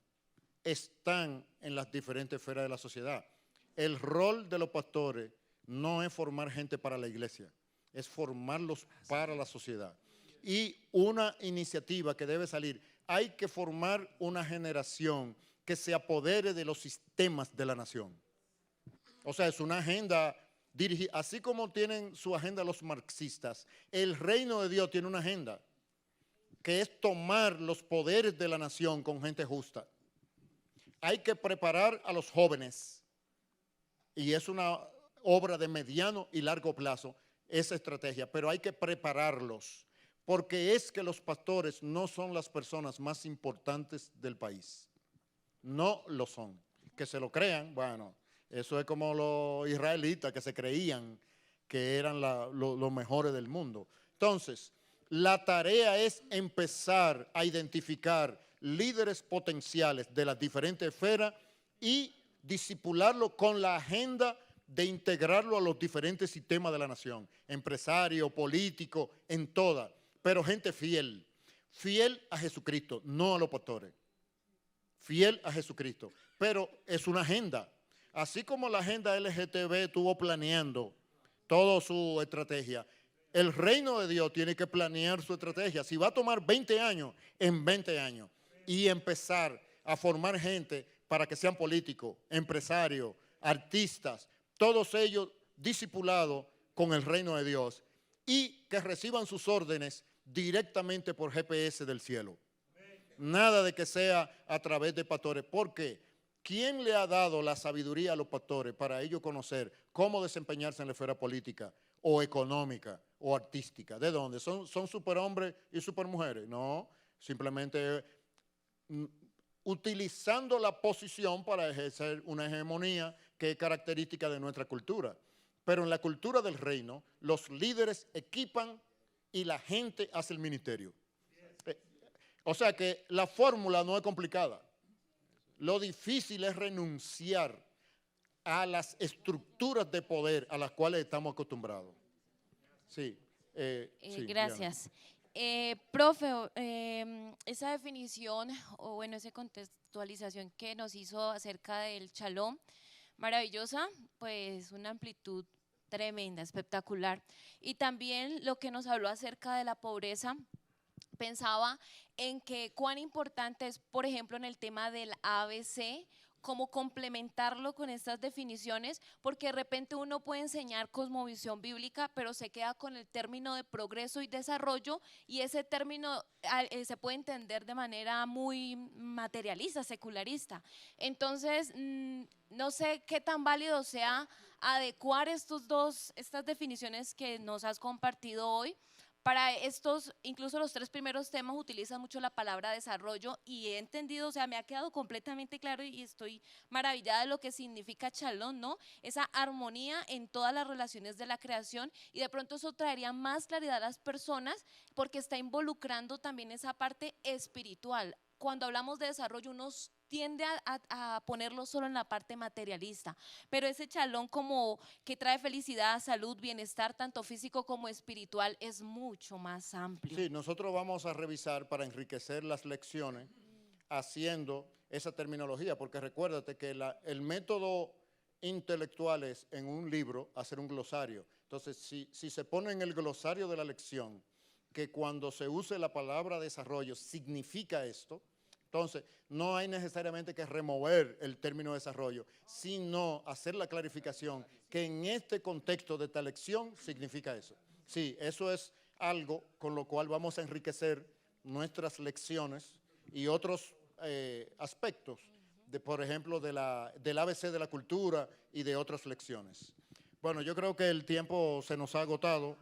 están en las diferentes esferas de la sociedad. El rol de los pastores no es formar gente para la iglesia, es formarlos para la sociedad. Y una iniciativa que debe salir, hay que formar una generación que se apodere de los sistemas de la nación. O sea, es una agenda dirigida, así como tienen su agenda los marxistas, el reino de Dios tiene una agenda, que es tomar los poderes de la nación con gente justa. Hay que preparar a los jóvenes. Y es una obra de mediano y largo plazo, esa estrategia, pero hay que prepararlos, porque es que los pastores no son las personas más importantes del país. No lo son. Que se lo crean, bueno, eso es como los israelitas que se creían que eran los mejores del mundo. Entonces, la tarea es empezar a identificar líderes potenciales de las diferentes esferas y discipularlo con la agenda de integrarlo a los diferentes sistemas de la nación, empresario, político, en todas, pero gente fiel a Jesucristo, no a los pastores, fiel a Jesucristo, pero es una agenda, así como la agenda LGTB estuvo planeando toda su estrategia, el reino de Dios tiene que planear su estrategia, si va a tomar 20 años, en 20 años, y empezar a formar gente para que sean políticos, empresarios, artistas, todos ellos discipulados con el reino de Dios y que reciban sus órdenes directamente por GPS del cielo. Nada de que sea a través de pastores. ¿Por qué? ¿Quién le ha dado la sabiduría a los pastores para ellos conocer cómo desempeñarse en la esfera política o económica o artística? ¿De dónde? ¿Son superhombres y supermujeres? No, simplemente utilizando la posición para ejercer una hegemonía que es característica de nuestra cultura. Pero en la cultura del reino, los líderes equipan y la gente hace el ministerio. O sea que la fórmula no es complicada. Lo difícil es renunciar a las estructuras de poder a las cuales estamos acostumbrados. Sí. Sí, gracias. Profe, esa definición o bueno, esa contextualización que nos hizo acerca del Shalom, maravillosa, pues una amplitud tremenda, espectacular. Y también lo que nos habló acerca de la pobreza, pensaba en que cuán importante es, por ejemplo, en el tema del ABC, cómo complementarlo con estas definiciones, porque de repente uno puede enseñar cosmovisión bíblica, pero se queda con el término de progreso y desarrollo, y ese término se puede entender de manera muy materialista, secularista. Entonces, no sé qué tan válido sea adecuar estas definiciones que nos has compartido hoy. Para estos, incluso los 3 primeros temas utilizan mucho la palabra desarrollo, y he entendido, o sea, me ha quedado completamente claro y estoy maravillada de lo que significa Shalom, ¿no? Esa armonía en todas las relaciones de la creación, y de pronto eso traería más claridad a las personas porque está involucrando también esa parte espiritual. Cuando hablamos de desarrollo, uno tiende a ponerlo solo en la parte materialista, pero ese Shalom como que trae felicidad, salud, bienestar, tanto físico como espiritual, es mucho más amplio. Sí, nosotros vamos a revisar para enriquecer las lecciones haciendo esa terminología, porque recuérdate que el método intelectual es en un libro hacer un glosario. Entonces, si se pone en el glosario de la lección que cuando se use la palabra desarrollo significa esto, entonces no hay necesariamente que remover el término desarrollo, sino hacer la clarificación que en este contexto de esta lección significa eso. Sí, eso es algo con lo cual vamos a enriquecer nuestras lecciones y otros aspectos, por ejemplo, del ABC de la cultura y de otras lecciones. Bueno, yo creo que el tiempo se nos ha agotado.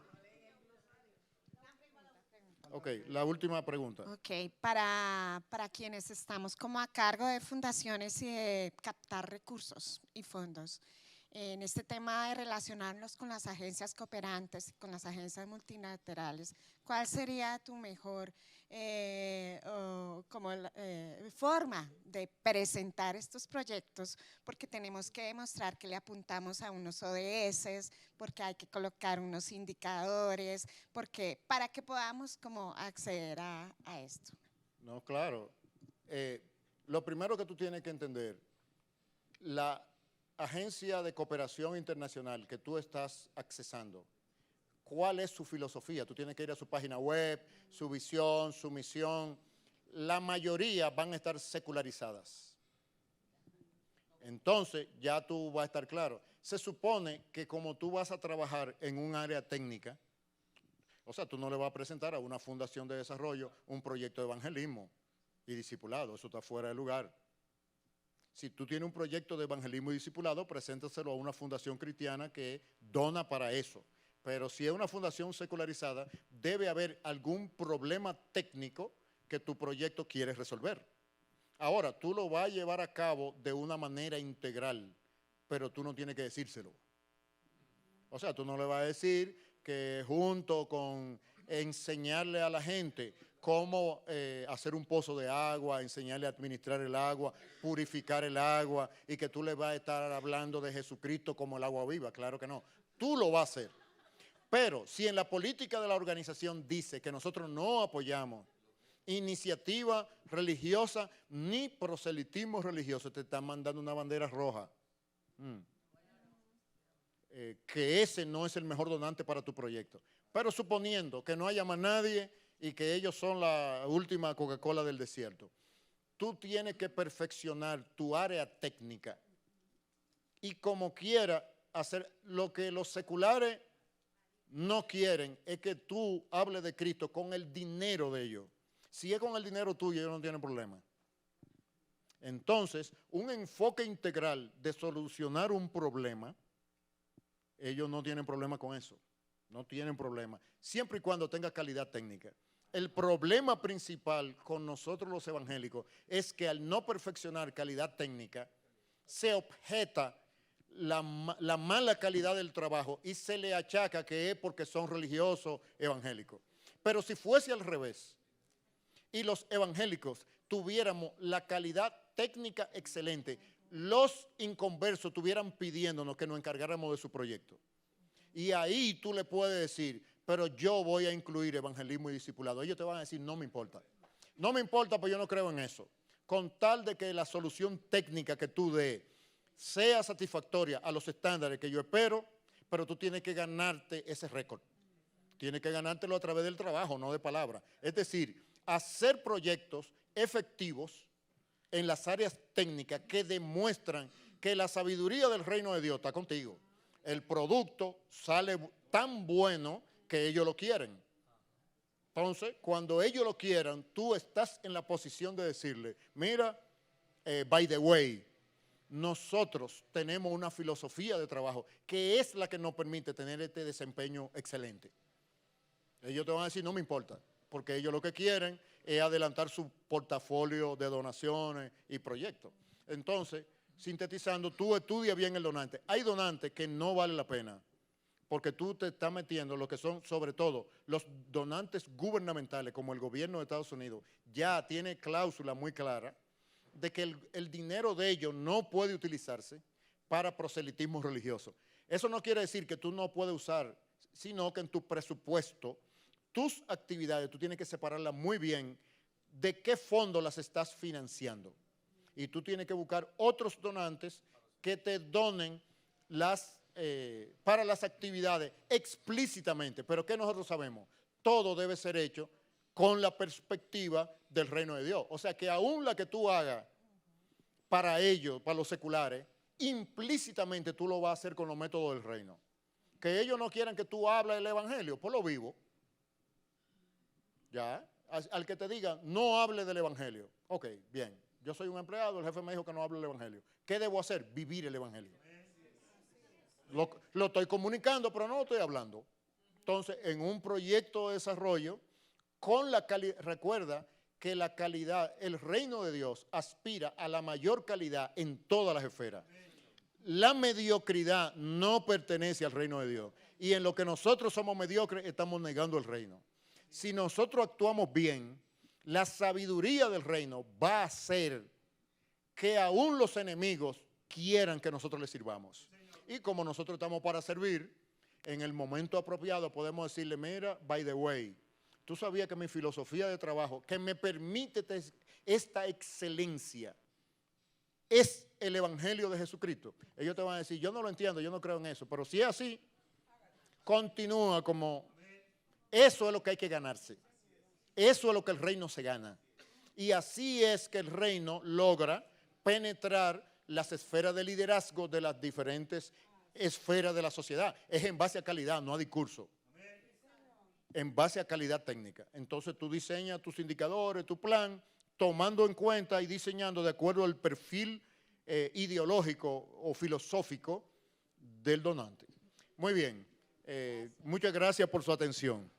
Ok, la última pregunta. Ok, para quienes estamos como a cargo de fundaciones y de captar recursos y fondos, en este tema de relacionarnos con las agencias cooperantes y con las agencias multilaterales, ¿cuál sería tu mejor forma de presentar estos proyectos? Porque tenemos que demostrar que le apuntamos a unos ODS, porque hay que colocar unos indicadores, porque para que podamos como acceder a esto. No, claro. Lo primero que tú tienes que entender, la agencia de cooperación internacional que tú estás accesando, ¿cuál es su filosofía? Tú tienes que ir a su página web, su visión, su misión. La mayoría van a estar secularizadas. Entonces, ya tú vas a estar claro. Se supone que como tú vas a trabajar en un área técnica, o sea, tú no le vas a presentar a una fundación de desarrollo un proyecto de evangelismo y discipulado, eso está fuera de lugar. Si tú tienes un proyecto de evangelismo y discipulado, preséntaselo a una fundación cristiana que dona para eso. Pero si es una fundación secularizada, debe haber algún problema técnico que tu proyecto quiere resolver. Ahora, tú lo vas a llevar a cabo de una manera integral, pero tú no tienes que decírselo. O sea, tú no le vas a decir que junto con enseñarle a la gente cómo hacer un pozo de agua, enseñarle a administrar el agua, purificar el agua, y que tú le vas a estar hablando de Jesucristo como el agua viva. Claro que no. Tú lo vas a hacer. Pero si en la política de la organización dice que nosotros no apoyamos iniciativa religiosa ni proselitismo religioso, te están mandando una bandera roja. Que ese no es el mejor donante para tu proyecto. Pero suponiendo que no haya más nadie y que ellos son la última Coca-Cola del desierto, tú tienes que perfeccionar tu área técnica y como quiera hacer lo que los seculares no quieren, es que tú hables de Cristo con el dinero de ellos. Si es con el dinero tuyo, ellos no tienen problema. Entonces, un enfoque integral de solucionar un problema, ellos no tienen problema con eso. No tienen problema, siempre y cuando tenga calidad técnica. El problema principal con nosotros los evangélicos es que al no perfeccionar calidad técnica, se objeta la mala calidad del trabajo y se le achaca que es porque son religiosos evangélicos. Pero si fuese al revés y los evangélicos tuviéramos la calidad técnica excelente, los inconversos estuvieran pidiéndonos que nos encargáramos de su proyecto. Y ahí tú le puedes decir, pero yo voy a incluir evangelismo y discipulado. Ellos te van a decir, no me importa. No me importa, pues yo no creo en eso. Con tal de que la solución técnica que tú des sea satisfactoria a los estándares que yo espero, pero tú tienes que ganarte ese récord. Tienes que ganártelo a través del trabajo, no de palabra. Es decir, hacer proyectos efectivos en las áreas técnicas que demuestran que la sabiduría del reino de Dios está contigo. El producto sale tan bueno que ellos lo quieren. Entonces, cuando ellos lo quieran, tú estás en la posición de decirle, mira, by the way, nosotros tenemos una filosofía de trabajo que es la que nos permite tener este desempeño excelente. Ellos te van a decir, no me importa, porque ellos lo que quieren es adelantar su portafolio de donaciones y proyectos. Entonces, sintetizando, tú estudias bien el donante. Hay donantes que no vale la pena, porque tú te estás metiendo lo que son, sobre todo, los donantes gubernamentales, como el gobierno de Estados Unidos, ya tiene cláusula muy clara de que el dinero de ellos no puede utilizarse para proselitismo religioso. Eso no quiere decir que tú no puedes usar, sino que en tu presupuesto, tus actividades, tú tienes que separarlas muy bien de qué fondo las estás financiando. Y tú tienes que buscar otros donantes que te donen para las actividades explícitamente. Pero ¿qué nosotros sabemos? Todo debe ser hecho con la perspectiva del reino de Dios. O sea que aún la que tú hagas para ellos, para los seculares, implícitamente tú lo vas a hacer con los métodos del reino. Que ellos no quieran que tú hables del evangelio, pues lo vivo. Ya, al que te diga, no hable del evangelio. Ok, bien, yo soy un empleado, el jefe me dijo que no hable del evangelio. ¿Qué debo hacer? Vivir el evangelio. Lo estoy comunicando, pero no lo estoy hablando. Entonces, en un proyecto de desarrollo, con la calidad, recuerda que la calidad, el reino de Dios aspira a la mayor calidad en todas las esferas. La mediocridad no pertenece al reino de Dios. Y en lo que nosotros somos mediocres, estamos negando el reino. Si nosotros actuamos bien, la sabiduría del reino va a hacer que aún los enemigos quieran que nosotros les sirvamos. Y como nosotros estamos para servir, en el momento apropiado podemos decirle, mira, by the way, tú sabías que mi filosofía de trabajo, que me permite esta excelencia, es el evangelio de Jesucristo. Ellos te van a decir, yo no lo entiendo, yo no creo en eso, pero si es así, continúa como, eso es lo que hay que ganarse. Eso es lo que el reino se gana. Y así es que el reino logra penetrar las esferas de liderazgo de las diferentes esferas de la sociedad. Es en base a calidad, no a discurso. En base a calidad técnica. Entonces tú diseñas tus indicadores, tu plan, tomando en cuenta y diseñando de acuerdo al perfil ideológico o filosófico del donante. Muy bien, muchas gracias por su atención.